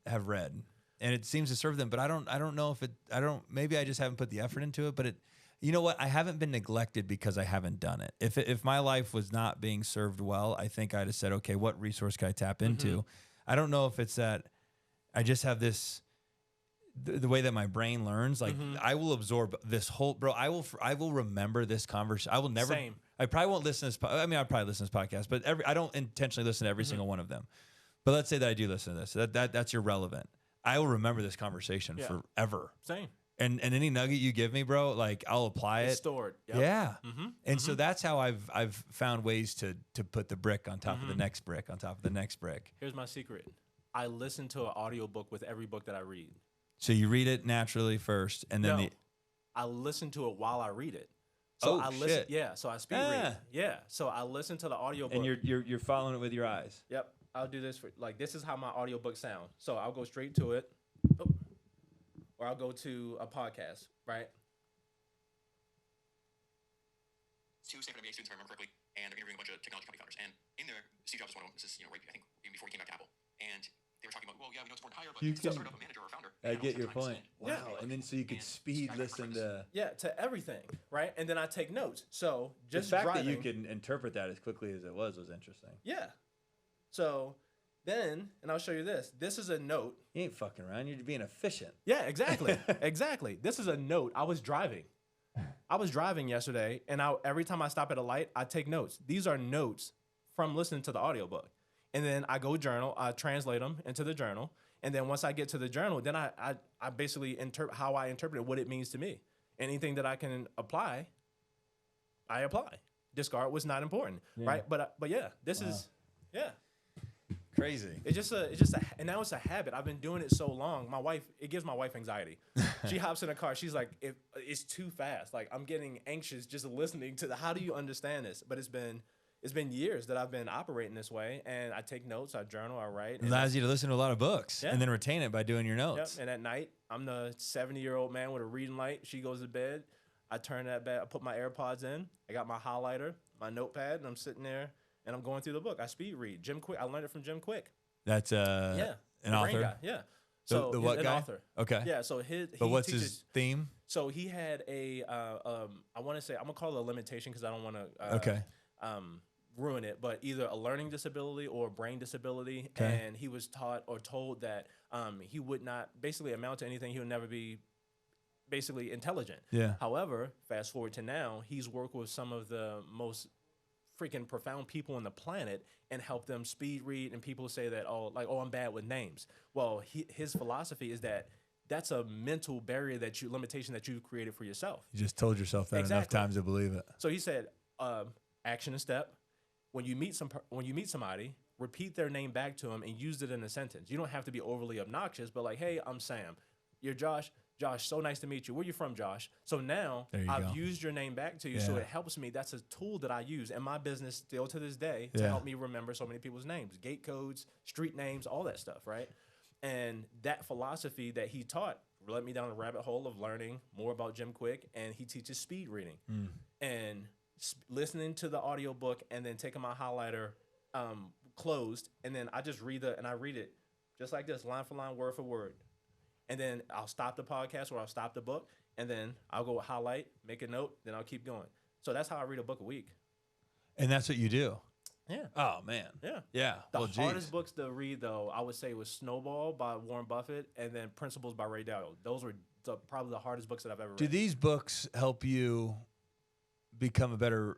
have read, and it seems to serve them. But I don't know if it. Maybe I just haven't put the effort into it. But you know what? I haven't been neglected because I haven't done it. If my life was not being served well, I think I'd have said, okay, what resource can I tap into? I don't know if it's that I just have this. The way that my brain learns, like I will absorb this whole, bro. I will remember this conversation. I will never. Same. I probably won't listen to this. I'll probably listen to this podcast, but I don't intentionally listen to every single one of them. But let's say that I do listen to this. That's irrelevant. I will remember this conversation forever. Same. And any nugget you give me, bro, like I'll apply It's it. stored. Yep. Yeah. And so that's how I've found ways to put the brick on top of the next brick on top of the next brick. Here's my secret. I listen to an audiobook with every book that I read. So you read it naturally first, and then No, I listen to it while I read it. So I listen. shit. Yeah. So I speed read. Yeah. So I listen to the audiobook. and you're following it with your eyes. Yep. I'll do this for like this is how my audiobook sound. So I'll go straight to it. Or I'll go to a podcast, right? two Stanford MBA students, if I remember correctly, and they're interviewing a bunch of technology company founders. And in there, Steve Jobs was one of them. This is, right, I think, even before he came back to Apple. And they were talking about, well, yeah, we know it's important to hire, but You to can- start up a manager or a founder. I you get know, your point. sometimes- Wow. And then so you could And speed I listen to. Yeah, to everything, right? And then I take notes. So just the fact driving, that you can interpret that as quickly as it was interesting. Yeah. So then, and I'll show you this. This is a note. You ain't fucking around. You're being efficient. Yeah, exactly. Exactly. This is a note. I was driving yesterday, and every time I stop at a light, I take notes. These are notes from listening to the audiobook. And then I go journal, I translate them into the journal. And then once I get to the journal, then I basically interpret how I interpret what it means to me. Anything that I can apply, I apply. Discard was not important, right? But yeah, this is, yeah. Crazy. And now it's a habit. I've been doing it so long. It gives my wife anxiety. She hops in a car. She's like, it's too fast. Like, I'm getting anxious just listening to how do you understand this? But it's been years that I've been operating this way, and I take notes, I journal, I write. It allows you to listen to a lot of books and then retain it by doing your notes. Yep. And at night, I'm the 70-year-old man with a reading light. She goes to bed. I turn that bed. I put my AirPods in. I got my highlighter, my notepad, and I'm sitting there. And I'm going through the book. I speed read. Jim Quick. I learned it from Jim Quick. That's an author. Guy. Yeah. So the what an guy? Author. Okay. Yeah. So what's his theme? So he had I want to say, I'm gonna call it a limitation because I don't want to ruin it, but either a learning disability or a brain disability. Okay. And he was taught or told that he would not basically amount to anything. He would never be basically intelligent. Yeah. However, fast forward to now, he's worked with some of the most freaking profound people on the planet and help them speed read. And people say that, I'm bad with names. Well, his philosophy is that that's a mental barrier limitation that you created for yourself. You just told yourself that enough times to believe it. So he said, action and step. When you meet somebody, repeat their name back to them and use it in a sentence. You don't have to be overly obnoxious, but like, hey, I'm Sam. You're Josh. Josh, so nice to meet you. Where you from, Josh? So now I've used your name back to you, so it helps me. That's a tool that I use in my business still to this day to help me remember so many people's names, gate codes, street names, all that stuff, right? And that philosophy that he taught led me down the rabbit hole of learning more about Jim Quick, and he teaches speed reading. And listening to the audiobook and then taking my highlighter closed, and then I just read it just like this, line for line, word for word. And then I'll stop the podcast or I'll stop the book, and then I'll go highlight, make a note, then I'll keep going. So that's how I read a book a week. And that's what you do? Yeah. Oh, man. Yeah. Yeah. The hardest books to read, though, I would say was Snowball by Warren Buffett and then Principles by Ray Dalio. Those were probably the hardest books that I've ever read. Do these books help you become a better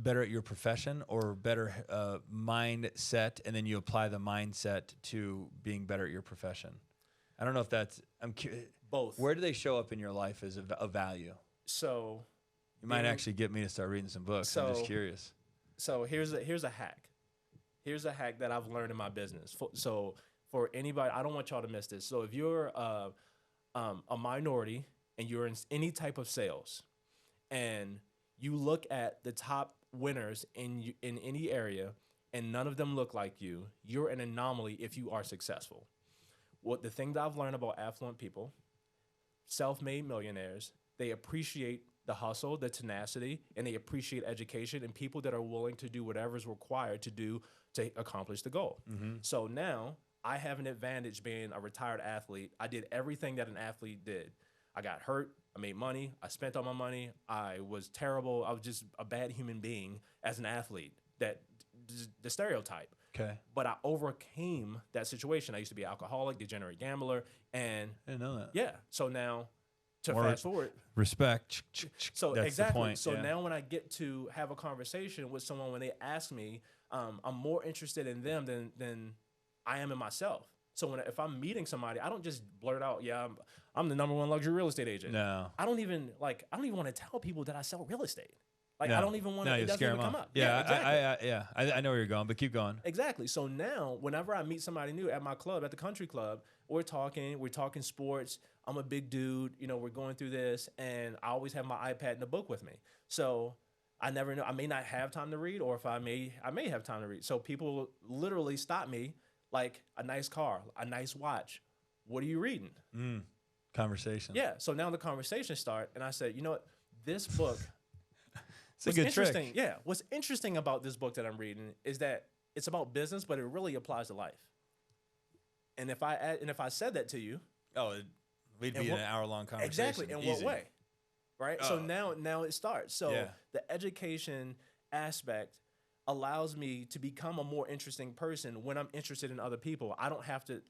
at your profession or better mindset, and then you apply the mindset to being better at your profession? I don't know if that's. I'm curious. Both. Where do they show up in your life as a value? So you might actually get me to start reading some books. I'm just curious. So here's a hack. Here's a hack that I've learned in my business. So for anybody, I don't want y'all to miss this. So if you're a minority and you're in any type of sales, and you look at the top winners in any area, and none of them look like you, you're an anomaly if you are successful. The thing that I've learned about affluent people, self-made millionaires, they appreciate the hustle, the tenacity, and they appreciate education and people that are willing to do whatever is required to do to accomplish the goal. So now I have an advantage being a retired athlete. I did everything that an athlete did. I got hurt. I made money. I spent all my money. I was terrible. I was just a bad human being as an athlete. The stereotype. Okay. But I overcame that situation. I used to be an alcoholic, degenerate gambler, and I didn't know that. Yeah. So now, fast forward, respect. So that's exactly. the point. So now when I get to have a conversation with someone, when they ask me, I'm more interested in them than I am in myself. So if I'm meeting somebody, I don't just blurt out, "Yeah, I'm the #1 luxury real estate agent." No. I don't even want to tell people that I sell real estate. Like, no. I don't even want to. No, it doesn't even come up. Yeah, exactly. I know where you're going, but keep going. Exactly. So now, whenever I meet somebody new at my club, at the country club, we're talking sports. I'm a big dude. We're going through this, and I always have my iPad and a book with me. So I never know. I may not have time to read, or if I may have time to read. So people literally stop me, like a nice car, a nice watch. What are you reading? Conversation. Yeah. So now the conversation start, and I said, you know what? This book. It's a good interesting, trick. yeah. What's interesting about this book that I'm reading is that it's about business, but it really applies to life. And if I said that to you, We'd And be what- in an hour-long conversation. exactly, in what Easy. way? Right? So Oh. now it starts. So Yeah. the education aspect allows me to become a more interesting person when I'm interested in other people. I don't have to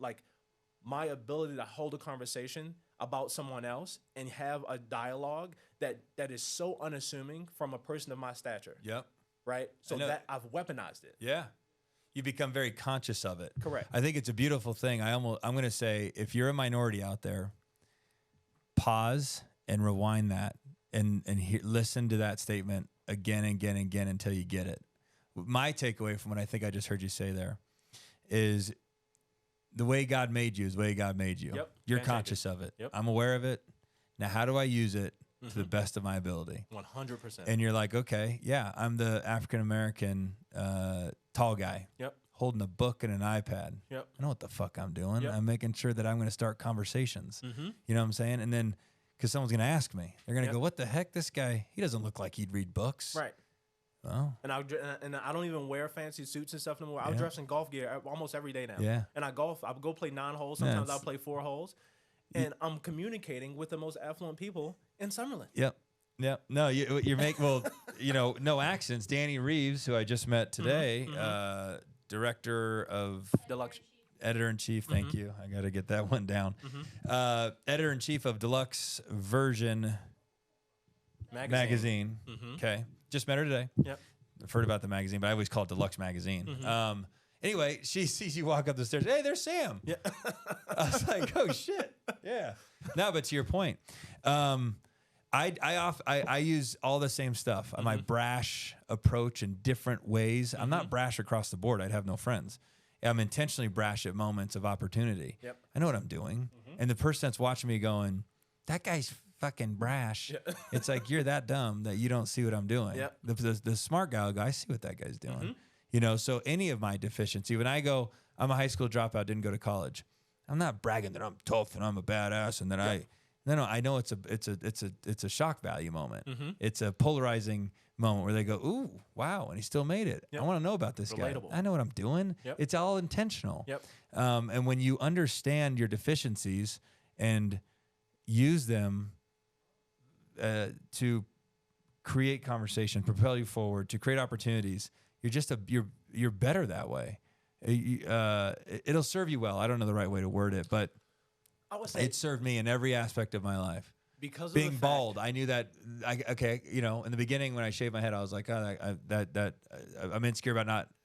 my ability to hold a conversation about someone else and have a dialogue that is so unassuming from a person of my stature. Yep. Right? So know. that I've weaponized it. Yeah. You become very conscious of it. Correct. I think it's a beautiful thing. I'm going to say, if you're a minority out there, pause and rewind that and listen to that statement again and again and again until you get it. My takeaway from what I think I just heard you say there is the way God made you is the way God made you. Yep. You're Can't change conscious of it. Yep. I'm aware of it. Now, how do I use it to the best of my ability? 100%. And you're like, okay, yeah, I'm the African-American tall guy. Yep. Holding a book and an iPad. Yep. I know what the fuck I'm doing. Yep. I'm making sure that I'm going to start conversations. Mm-hmm. You know what I'm saying? And then, because someone's going to ask me, they're going to Yep. go, what the heck? This guy, he doesn't look like he'd read books. Right. Well, And I don't even wear fancy suits and stuff anymore. I Yeah. dress in golf gear almost every day now. Yeah. And I golf. I go play 9 holes. Sometimes it's- I'll play 4 holes. And I'm communicating with the most affluent people in Summerlin. yep. Yep. No, you're well, no accidents. Danny Reeves, who I just met today, director of Deluxe. editor-in-chief. Thank you. I got to get that one down. Editor-in-chief of Deluxe Version Magazine. Okay. Just met her today. Yep. I've heard about the magazine, but I always call it Deluxe Magazine. Anyway, she sees you walk up the stairs. Hey, there's Sam. Yeah. I was like, oh shit. Yeah. No, but to your point, I use all the same stuff. My brash approach in different ways. I'm not brash across the board. I'd have no friends. I'm intentionally brash at moments of opportunity. Yep. I know what I'm doing. And the person that's watching me going, that guy's fucking brash. It's like, you're that dumb that you don't see what I'm doing. Yep. The smart guy will go, I see what that guy's doing. So any of my deficiency, when I go, I'm a high school dropout, didn't go to college. I'm not bragging that I'm tough and I'm a badass and that I know it's a shock value moment. It's a polarizing moment where they go, ooh, wow, and he still made it. Yep. I want to know about this Relatable. guy. I know what I'm doing. Yep. It's all intentional. Yep. And when you understand your deficiencies and use them to create conversation, propel you forward, to create opportunities, you're better that way. It'll serve you well. I don't know the right way to word it, but I would say it served me in every aspect of my life. because of Being the fact- bald, I knew that. In the beginning when I shaved my head, I was like, I'm insecure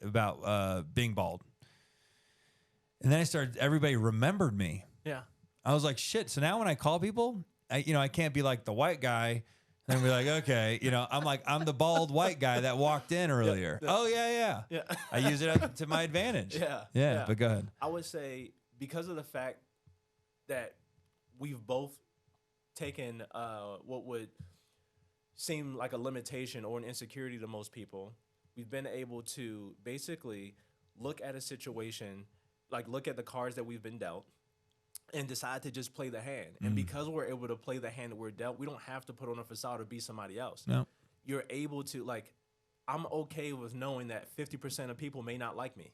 about being bald. And then everybody remembered me. Yeah. I was like, shit. So now when I call people, I can't be like the white guy and be like, okay, I'm the bald white guy that walked in earlier. Oh yeah. Yeah. I use it to my advantage. Yeah. But go ahead. I would say because of the fact that we've both taken what would seem like a limitation or an insecurity to most people, we've been able to basically look at a situation, look at the cards that we've been dealt, and decide to just play the hand. And because we're able to play the hand that we're dealt, we don't have to put on a facade or be somebody else. No. You're able to, I'm okay with knowing that 50% of people may not like me.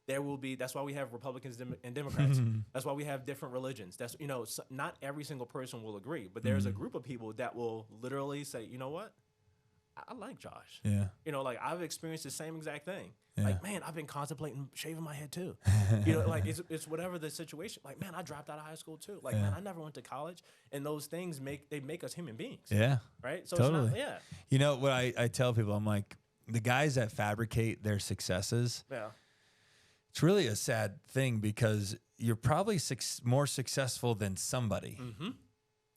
That's why we have Republicans and Democrats. That's why we have different religions. That's, not every single person will agree, but there's a group of people that will literally say, you know what? I like Josh. Yeah. I've experienced the same exact thing. Yeah. Man, I've been contemplating shaving my head too. It's whatever the situation. Man, I dropped out of high school too. Man, I never went to college. And those things make us human beings. Yeah. Right? So Totally. it's not, yeah. You know what I tell people? I'm like, the guys that fabricate their successes, Yeah. it's really a sad thing because you're probably more successful than somebody. Mm-hmm.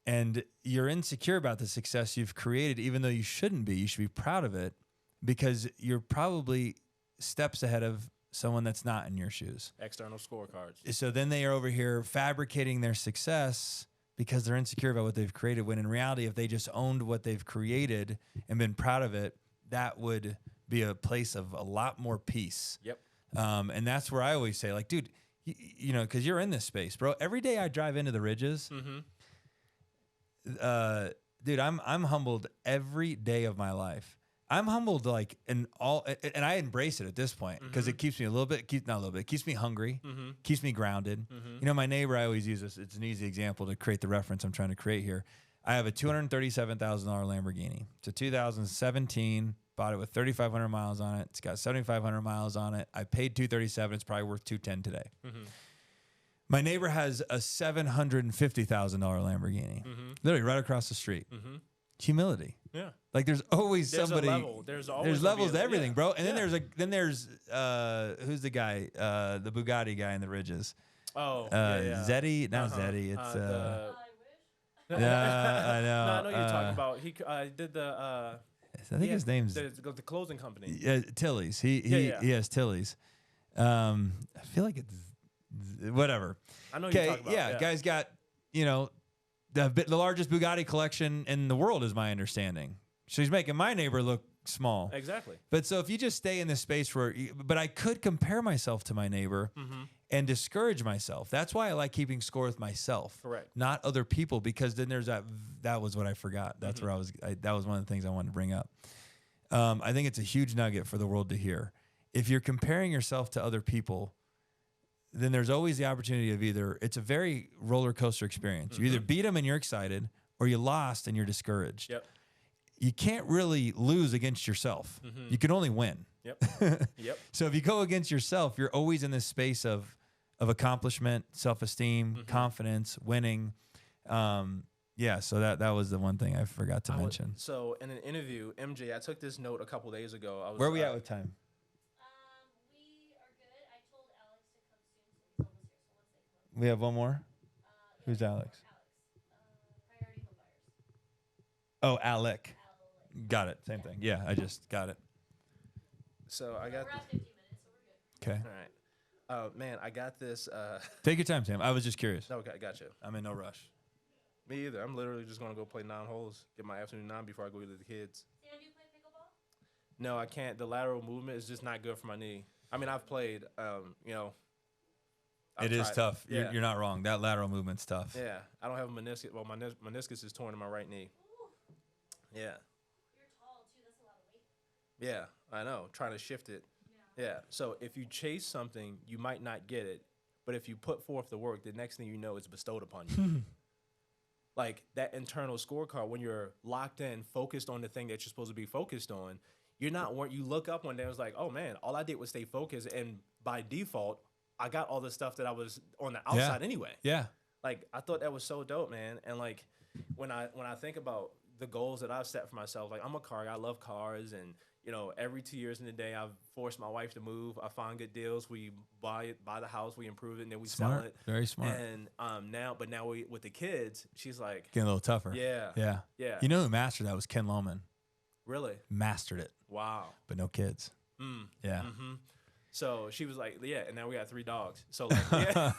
And you're insecure about the success you've created, even though you shouldn't be. You should be proud of it because you're probably steps ahead of someone that's not in your shoes. External scorecards. So then they are over here fabricating their success because they're insecure about what they've created, when in reality, if they just owned what they've created and been proud of it, that would be a place of a lot more peace. Yep. And that's where I always say, dude, because you're in this space, bro. Every day I drive into the Ridges, dude, I'm humbled every day of my life. I'm humbled, like in all, and I embrace it at this point because it keeps me a little bit, not a little bit, keeps me hungry, keeps me grounded. You know, my neighbor, I always use this. It's an easy example to create the reference I'm trying to create here. I have a $237,000 Lamborghini. It's a 2017. Bought it with 3,500 miles on it. It's got 7,500 miles on it. I paid 237. It's probably worth 210 today. My neighbor has a $750,000 Lamborghini, literally right across the street. Humility. Yeah. Like there's always There's somebody. a level. There's always There's levels to yeah. everything, bro. And then there's who's the guy? The Bugatti guy in the ridges. Oh, Zeddy, not Zeddy. It's I wish. yeah, I know. No, I know you're talking about. He did the. I think his name's the closing company. Tilly's. He has Tilly's. I feel like it's whatever. I know you're talking about. Yeah, guy's got the largest Bugatti collection in the world, is my understanding. So he's making my neighbor look small. Exactly. But so if you just stay in this space but I could compare myself to my neighbor and discourage myself. That's why I like keeping score with myself. Correct. Not other people, because then there's that was what I forgot. That's where that was one of the things I wanted to bring up. I think it's a huge nugget for the world to hear. If you're comparing yourself to other people, then there's always the opportunity of it's a very roller coaster experience. You either beat them and you're excited, or you lost and you're discouraged. Yep. You can't really lose against yourself. You can only win. Yep. Yep. So if you go against yourself, you're always in this space of accomplishment, self-esteem, confidence, winning. Yeah, so that was the one thing I forgot to mention. So in an interview, MJ, I took this note a couple days ago. Where are we at with time? We are good. I told Alex to come soon, so he's almost here. So once they come, We have one more? Who's Alex? Priority home buyers. Oh, Alec. Got it. Same thing. Yeah, I just got it. So I got. We're at 15 minutes, so we're good. Okay. All right. Man, I got this. Take your time, Sam. I was just curious. Okay, gotcha. I'm in no rush. Me either. I'm literally just gonna go play 9 holes, get my afternoon 9 before I go to the kids. Sam, do you play pickleball? No, I can't. The lateral movement is just not good for my knee. I mean, I've played. I've It is tried. tough. Yeah. You're not wrong. That lateral movement's tough. Yeah, I don't have a meniscus. Well, my meniscus is torn in my right knee. Yeah. You're tall too. That's a lot of weight. Yeah, I know. Trying to shift it. Yeah. So if you chase something, you might not get it. But if you put forth the work, the next thing you know, it's bestowed upon you. Like that internal scorecard, when you're locked in, focused on the thing that you're supposed to be focused on, you're not. You look up one day and it's like, oh man, all I did was stay focused, and by default, I got all the stuff that I was on the outside anyway. Yeah. Like I thought that was so dope, man. And like when I think about the goals that I've set for myself, like I'm a car guy, I love cars, and every 2 years in the day I've forced my wife to move. I find good deals. We buy the house, we improve it, and then we sell it. Very smart. And now with the kids, she's like, Getting a little tougher. Yeah. Yeah. Yeah. You know who mastered that was Ken Lohman. Really? Mastered it, Wow. but no kids. Yeah. So she was like, yeah, and now we got 3 dogs. So like, yeah.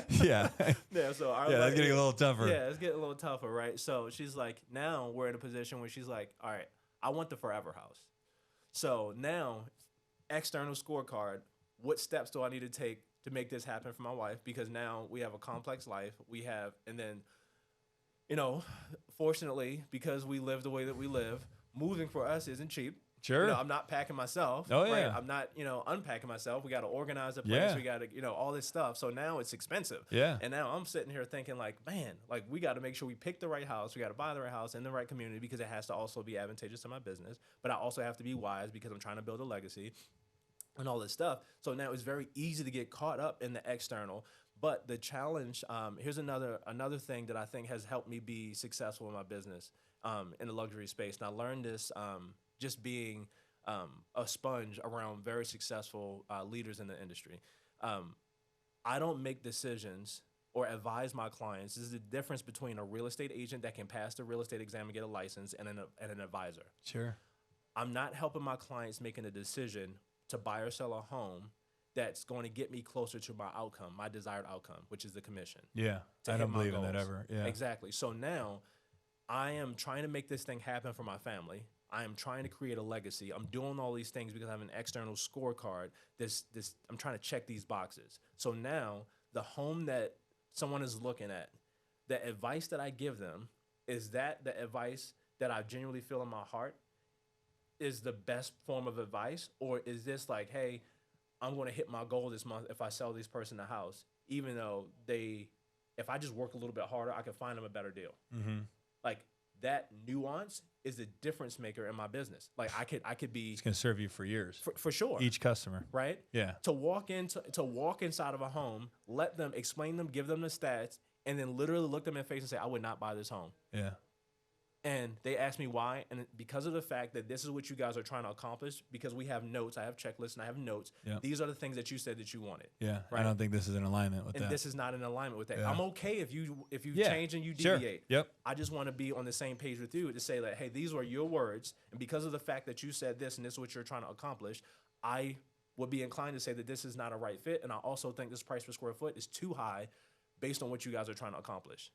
Yeah. Yeah, so Yeah, that's getting a little tougher. Yeah, it's getting a little tougher, right? So she's like, now we're in a position where she's like, all right, I want the forever house. So now, external scorecard, what steps do I need to take to make this happen for my wife? Because now we have a complex life. And then, fortunately, because we live the way that we live, moving for us isn't cheap. Sure. I'm not packing myself. Oh, right? yeah. I'm not, unpacking myself. We got to organize the place. Yeah. We got to, all this stuff. So now it's expensive. Yeah. And now I'm sitting here thinking like, man, like we got to make sure we pick the right house. We got to buy the right house in the right community because it has to also be advantageous to my business. But I also have to be wise because I'm trying to build a legacy and all this stuff. So now it's very easy to get caught up in the external. But the challenge, here's another thing that I think has helped me be successful in my business in the luxury space. And I learned this just being a sponge around very successful leaders in the industry. I don't make decisions or advise my clients. This is the difference between a real estate agent that can pass the real estate exam and get a license and an advisor. Sure. I'm not helping my clients making a decision to buy or sell a home that's going to get me closer to my outcome, my desired outcome, which is the commission. Yeah. to I hit don't my believe in that goals. ever. Yeah. Exactly. So now I am trying to make this thing happen for my family. I am trying to create a legacy. I'm doing all these things because I have an external scorecard. I'm trying to check these boxes. So now the home that someone is looking at, the advice that I give them, is that the advice that I genuinely feel in my heart? is the best form of advice, or is this like, hey, I'm going to hit my goal this month if I sell this person a house, even though if I just work a little bit harder, I can find them a better deal. Like that nuance is the difference maker in my business. Like I could be. It's going to serve you for years. For sure. Each customer. Right? Yeah. To walk inside of a home, let them explain them, give them the stats, and then literally look them in the face and say, I would not buy this home. Yeah. And they asked me why, and because of the fact that this is what you guys are trying to accomplish, because we have notes, I have checklists, and I have notes. Yeah. These are the things that you said that you wanted. Yeah, right? I don't think this is in alignment with and that. this is not in alignment with that. Yeah. I'm okay if you Yeah. change and you Sure. deviate. Yep. I just want to be on the same page with you to say that, hey, these were your words, and because of the fact that you said this and this is what you're trying to accomplish, I would be inclined to say that this is not a right fit, and I also think this price per square foot is too high based on what you guys are trying to accomplish.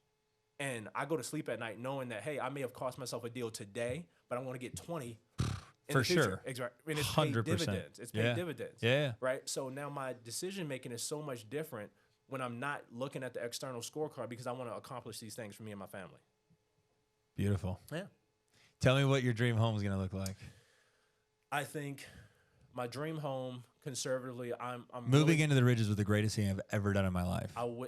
And I go to sleep at night knowing that, hey, I may have cost myself a deal today, but I want to get 20 in For the future. sure. Exactly. And it's paid 100%. dividends. It's paid Yeah. dividends. Yeah. Right? So now my decision making is so much different when I'm not looking at the external scorecard because I want to accomplish these things for me and my family. Beautiful. Yeah. Tell me what your dream home is going to look like. I think my dream home, conservatively, I'm Moving really, into the Ridges was the greatest thing I've ever done in my life. and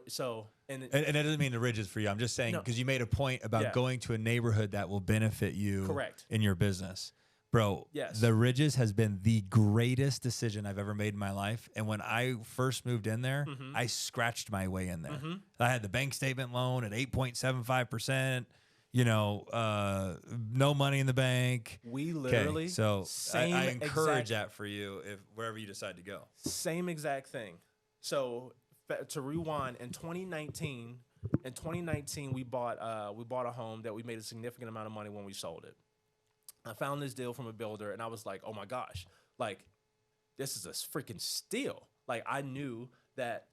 And that doesn't mean the Ridges for you. I'm just saying No. because you made a point about Yeah. going to a neighborhood that will benefit you Correct. in your business. Bro, Yes. the Ridges has been the greatest decision I've ever made in my life. And when I first moved in there, I scratched my way in there. I had the bank statement loan at 8.75%, no money in the bank. we literally So same I encourage exact- that for you if wherever you decide to go. Same exact thing. So to rewind, in 2019, we bought a home that we made a significant amount of money when we sold it. I found this deal from a builder, and I was like, oh my gosh, like this is a freaking steal. Like I knew that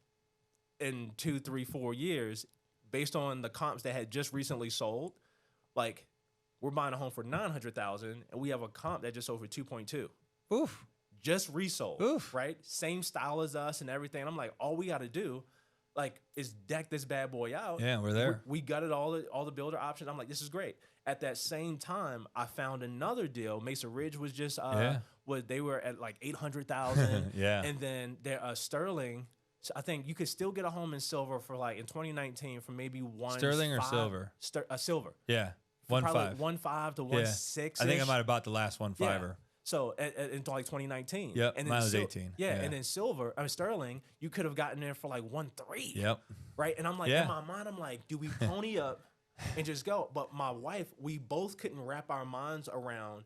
in 2, 3, 4 years, based on the comps that had just recently sold, like we're buying a home for $900,000, and we have a comp that just sold for 2.2. Oof. Just resold, Oof. right? Same style as us and everything. I'm like, all we got to do, like, is deck this bad boy out. Yeah, we're there. We gutted all the builder options. I'm like, this is great. At that same time, I found another deal. Mesa Ridge was just they were at like 800,000. Yeah. And then there Sterling. So I think you could still get a home in silver for like in 2019 for maybe one Sterling or silver? Silver. Yeah. Probably 1.5. 1.5 to Yeah. 1.6. I think I might have bought the last 1.5er. So into like 2019. Yep, and mine was 18. Yeah, Yeah. and then Sterling, you could have gotten there for like 1.3. Yep. Right, and I'm like, Yeah. in my mind, I'm like, do we pony up and just go? But my wife, we both couldn't wrap our minds around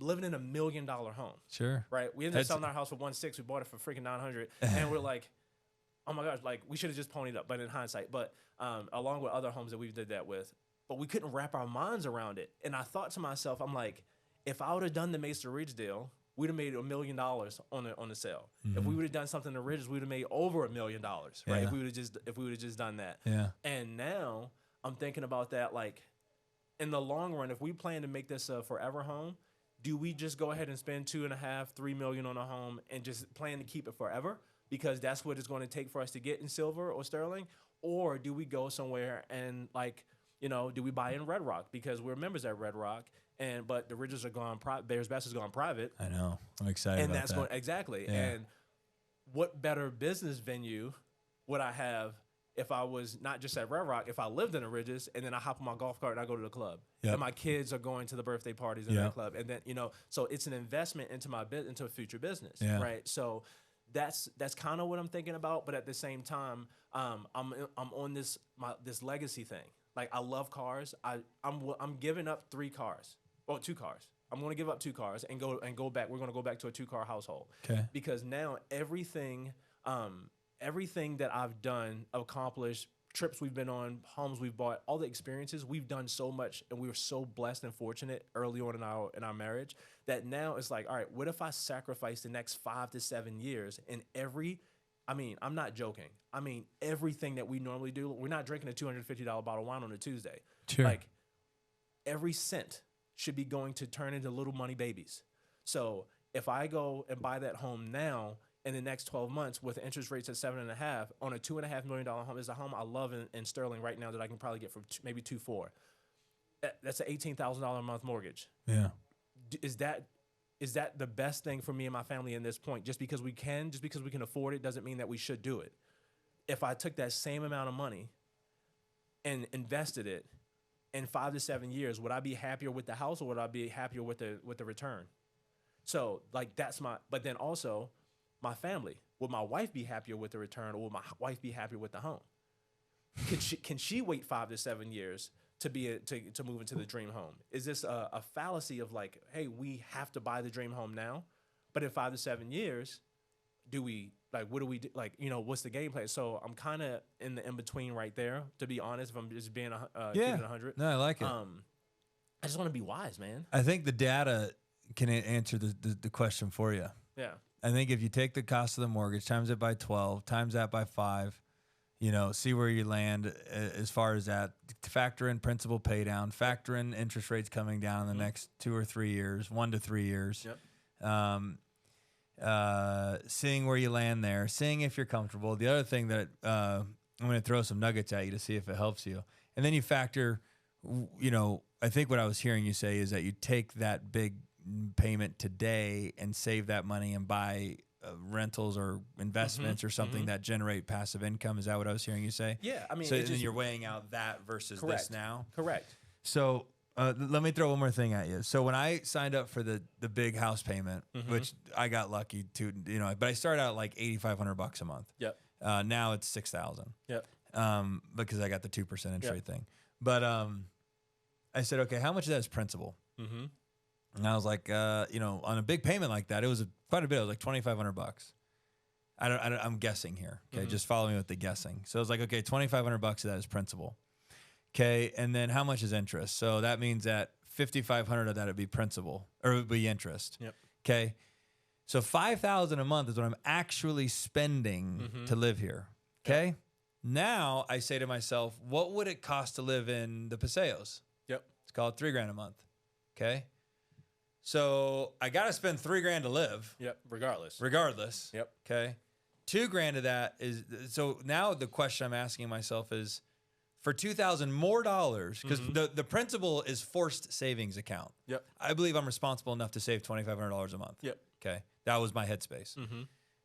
living in $1 million home. Sure. Right, we ended up That's- selling our house for 1.6. We bought it for freaking 900, and we're like, oh my gosh, like we should have just ponied up. But in hindsight, along with other homes that we did that with, but we couldn't wrap our minds around it. And I thought to myself, I'm like, if I would have done the Mesa Ridge deal, we'd have made $1 million on the sale. If we would have done something in the Ridges, we'd have made over $1 million, right? Yeah. If we would have just done that. Yeah. And now I'm thinking about that, like in the long run, if we plan to make this a forever home, do we just go ahead and spend $2.5-3 million on a home and just plan to keep it forever because that's what it's going to take for us to get in silver or sterling, or do we go somewhere and do we buy in Red Rock because we're members at Red Rock? But the Ridges are gone private. Bears Best has gone private. I know. I'm excited And about that's that. going exactly. Yeah. And what better business venue would I have if I was not just at Red Rock, if I lived in the Ridges and then I hop on my golf cart and I go to the club. Yep. And my kids are going to the birthday parties in Yep. that club. And then, so it's an investment into into a future business. Yeah. Right. So that's kind of what I'm thinking about. But at the same time, I'm on this legacy thing. Like I love cars. I'm giving up 3 cars. Well, 2 cars. I'm going to give up 2 cars and go back. We're going to go back to a 2-car household. Okay. Because now everything that I've done, accomplished, trips we've been on, homes we've bought, all the experiences, we've done so much, and we were so blessed and fortunate early on in our marriage that now it's like, all right, what if I sacrifice the next 5 to 7 years in I'm not joking. I mean, everything that we normally do, we're not drinking a $250 bottle of wine on a Tuesday. Sure. Like every cent should be going to turn into little money babies. So if I go and buy that home now in the next 12 months with interest rates at 7.5 on a $2.5 million home, is a home I love in Sterling right now that I can probably get for maybe 2.4. That's an $18,000 a month mortgage. Yeah. is that the best thing for me and my family in this point? Just because we can afford it doesn't mean that we should do it. If I took that same amount of money and invested it in 5 to 7 years, would I be happier with the house or would I be happier with the return? So like but then also my family, would my wife be happier with the return or would my wife be happier with the home? Can she wait 5 to 7 years to move into the dream home? Is this a fallacy of like, hey, we have to buy the dream home now, but in 5 to 7 years, what do we do? Like, what's the game plan? So I'm kind of in the in between right there, to be honest. If I'm just being keeping it 100, No, I like it. I just want to be wise, man. I think the data can answer the question for you. Yeah. I think if you take the cost of the mortgage, times it by 12, times that by 5, see where you land as far as that. Factor in principal pay down, factor in interest rates coming down in the next 2 or 3 years, 1 to 3 years. Yep. Seeing where you land there, seeing if you're comfortable. The other thing that I'm going to throw some nuggets at you to see if it helps you. And then you factor, I think what I was hearing you say is that you take that big payment today and save that money and buy rentals or investments or something that generate passive income. Is that what I was hearing you say? Yeah, I mean, so then you're weighing out that versus this now. Correct. So let me throw one more thing at you. So when I signed up for the big house payment, which I got lucky to, but I started out like $8,500 a month. Yep. Now it's $6,000. Yep. Because I got the 2% interest rate thing. But I said, okay, how much of that is principal? Mm-hmm. And I was like, on a big payment like that, it was quite a bit. It was like $2,500. I'm guessing here. Okay, just follow me with the guessing. So I was like, okay, $2,500 of that is principal. Okay, and then how much is interest? So that means that $5,500 of that would be principal, or it would be interest. Yep. Okay, so $5,000 a month is what I'm actually spending to live here. Okay, now I say to myself, what would it cost to live in the Paseos? Yep. Let's call it $3,000 a month. Okay. So I got to spend $3,000 to live. Yep. Regardless. Yep. Okay. $2,000 of that is, so now the question I'm asking myself is, for $2,000 more dollars, because the principal is forced savings account. Yep. I believe I'm responsible enough to save $2,500 a month. Yep. Okay. That was my headspace.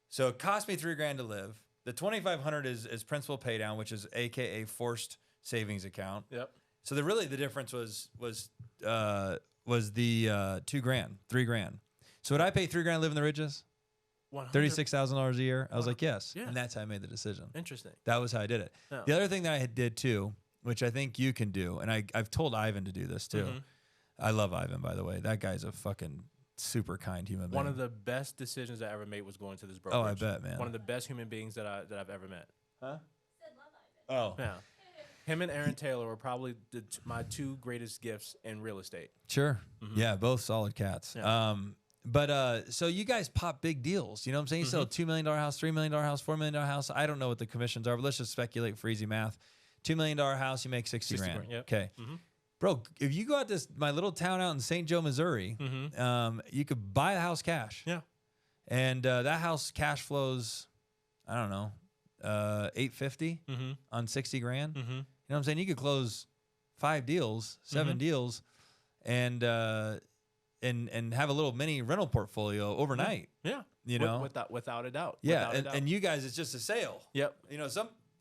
So it cost me $3,000 to live. The $2,500 is principal pay down, which is AKA forced savings account. Yep. So the difference was the $2,000, $3,000. So would I pay $3,000 to live in the Ridges? $36,000 a year. I was like, yes. Yeah. And that's how I made the decision. Interesting. That was how I did it. Yeah. The other thing that I did too, which I think you can do, and I've told Ivan to do this too. I love Ivan, by the way. That guy's a fucking super kind human being. One of the best decisions I ever made was going to this brokerage. Oh, I bet, man. One of the best human beings that I've ever met. Huh? Said love Ivan. Oh. Yeah. Him and Aaron Taylor were probably my 2 greatest gifts in real estate. Sure. Yeah, both solid cats. Yeah. But so you guys pop big deals. You know what I'm saying? You sell a $2 million house, $3 million house, $4 million house. I don't know what the commissions are, but let's just speculate for easy math. $2 million house, you make 60 grand. Yep. Okay. Bro, if you go out to my little town out in St. Joe, Missouri, you could buy a house cash. Yeah. And that house cash flows, I don't know, $850 on 60 grand. You know what I'm saying? You could close 5 deals, 7 deals, and have a little mini rental portfolio overnight. Yeah. You know? Without a doubt. Yeah. Without a doubt. And you guys, it's just a sale. Yep. You know,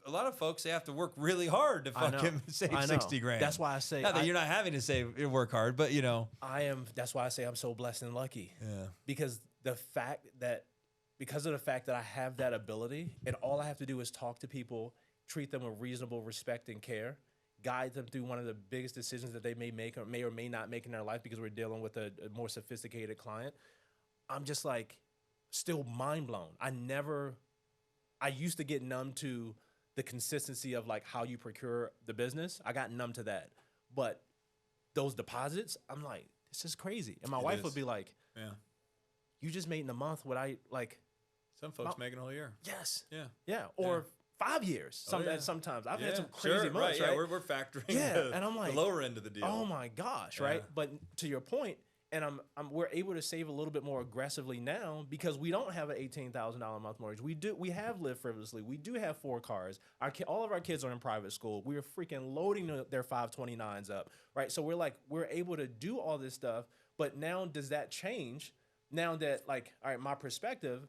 a lot of folks, they have to work really hard to I know. fucking save I know. 60 grand. That's why I say Not that you're not having to work hard, but you know. That's why I say I'm so blessed and lucky. Yeah. Because because of the fact that I have that ability, and all I have to do is talk to people, treat them with reasonable respect and care, guide them through one of the biggest decisions that they may make or may not make in their life because we're dealing with a more sophisticated client. I'm just like still mind blown. I used to get numb to the consistency of like how you procure the business. I got numb to that. But those deposits, I'm like, this is crazy. And my wife would be like, yeah, you just made in a month what I like. Some folks make a whole year. Yes. Yeah. Yeah. Or 5 years. Sometimes I've had some crazy months. Right. Right. Yeah, we're factoring and I'm like, the lower end of the deal. Oh my gosh, right? But to your point, and we're able to save a little bit more aggressively now because we don't have an $18,000 a month mortgage. We have lived frivolously. We do have 4 cars. All of our kids are in private school. We are freaking loading their 529s up, right? So we're able to do all this stuff But now, does that change now that, like, all right, my perspective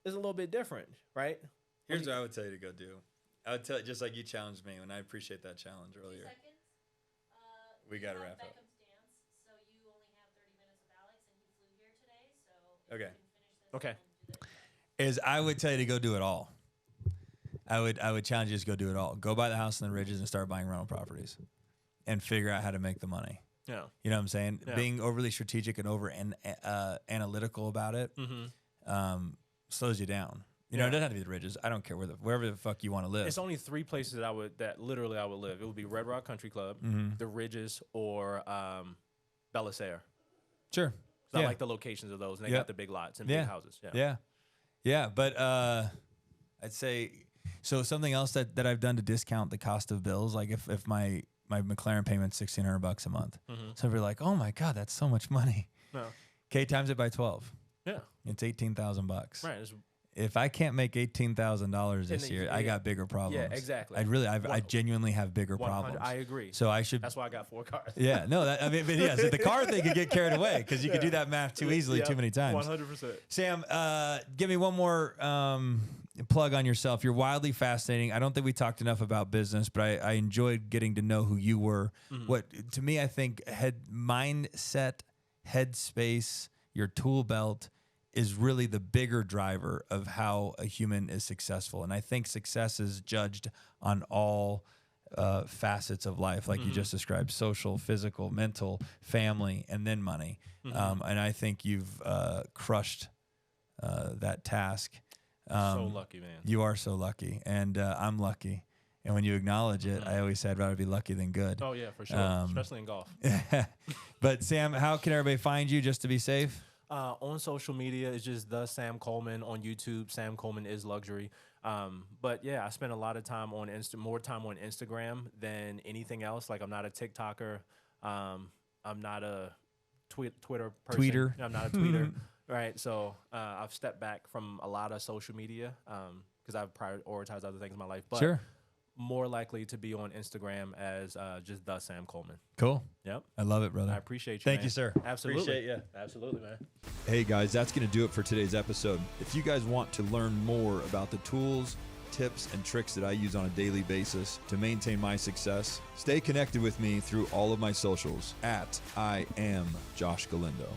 is a little bit different, right? Here's what I would tell you to go do. I would tell you, just like you challenged me, and I appreciate that challenge 2 earlier. seconds. We gotta have wrap up. Beckham's dance, so you only have 30 minutes with Alex, and he flew here today. So if Okay. you can finish this, Okay. and then do that. Is I would tell you to go do it all. I would challenge you to go do it all. Go buy the house in the Ridges and start buying rental properties, and figure out how to make the money. Yeah. You know what I'm saying? Yeah. Being overly strategic and analytical about it slows you down. You know, it doesn't have to be the Ridges. I don't care wherever the fuck you want to live. It's only 3 places that literally I would live. It would be Red Rock Country Club, the Ridges, or Belissaire. Sure. So I like the locations of those, and they got the big lots and big houses. Yeah. But I'd say so. Something else that I've done to discount the cost of bills, like if my McLaren payment's $1,600 a month, so if you're like, oh my god, that's so much money. No. Okay, times it by 12. Yeah. It's $18,000. Right. It's, If I can't make $18,000 this year, I got bigger problems. Yeah, exactly. I genuinely have bigger problems. I agree. So I should. That's why I got 4 cars. Yeah, no, but yeah, so the car thing could get carried away because you could do that math too easily too many times. 100%. Sam, give me one more plug on yourself. You're wildly fascinating. I don't think we talked enough about business, but I enjoyed getting to know who you were. What to me, I think mindset, headspace, your tool belt is really the bigger driver of how a human is successful. And I think success is judged on all facets of life, like you just described: social, physical, mental, family, and then money. And I think you've crushed that task. So lucky, man. You are so lucky, and I'm lucky. And when you acknowledge it, I always say I'd rather be lucky than good. Oh, yeah, for sure. Especially in golf. But Sam, how can everybody find you just to be safe? On social media, it's just the Sam Coleman. On YouTube, Sam Coleman is luxury. But yeah, I spend a lot of time on more time on Instagram than anything else. Like, I'm not a TikToker. I'm not a Twitter person. Tweeter. I'm not a tweeter. Right. So I've stepped back from a lot of social media because I've prioritized other things in my life. But Sure. more likely to be on Instagram as just the Sam Coleman. Cool. Yep. I love it, brother. I appreciate you. Thank man. you, sir. Absolutely. Appreciate you. Absolutely, man. Hey guys, that's going to do it for today's episode. If you guys want to learn more about the tools, tips, and tricks that I use on a daily basis to maintain my success, stay connected with me through all of my socials at I am Josh Galindo.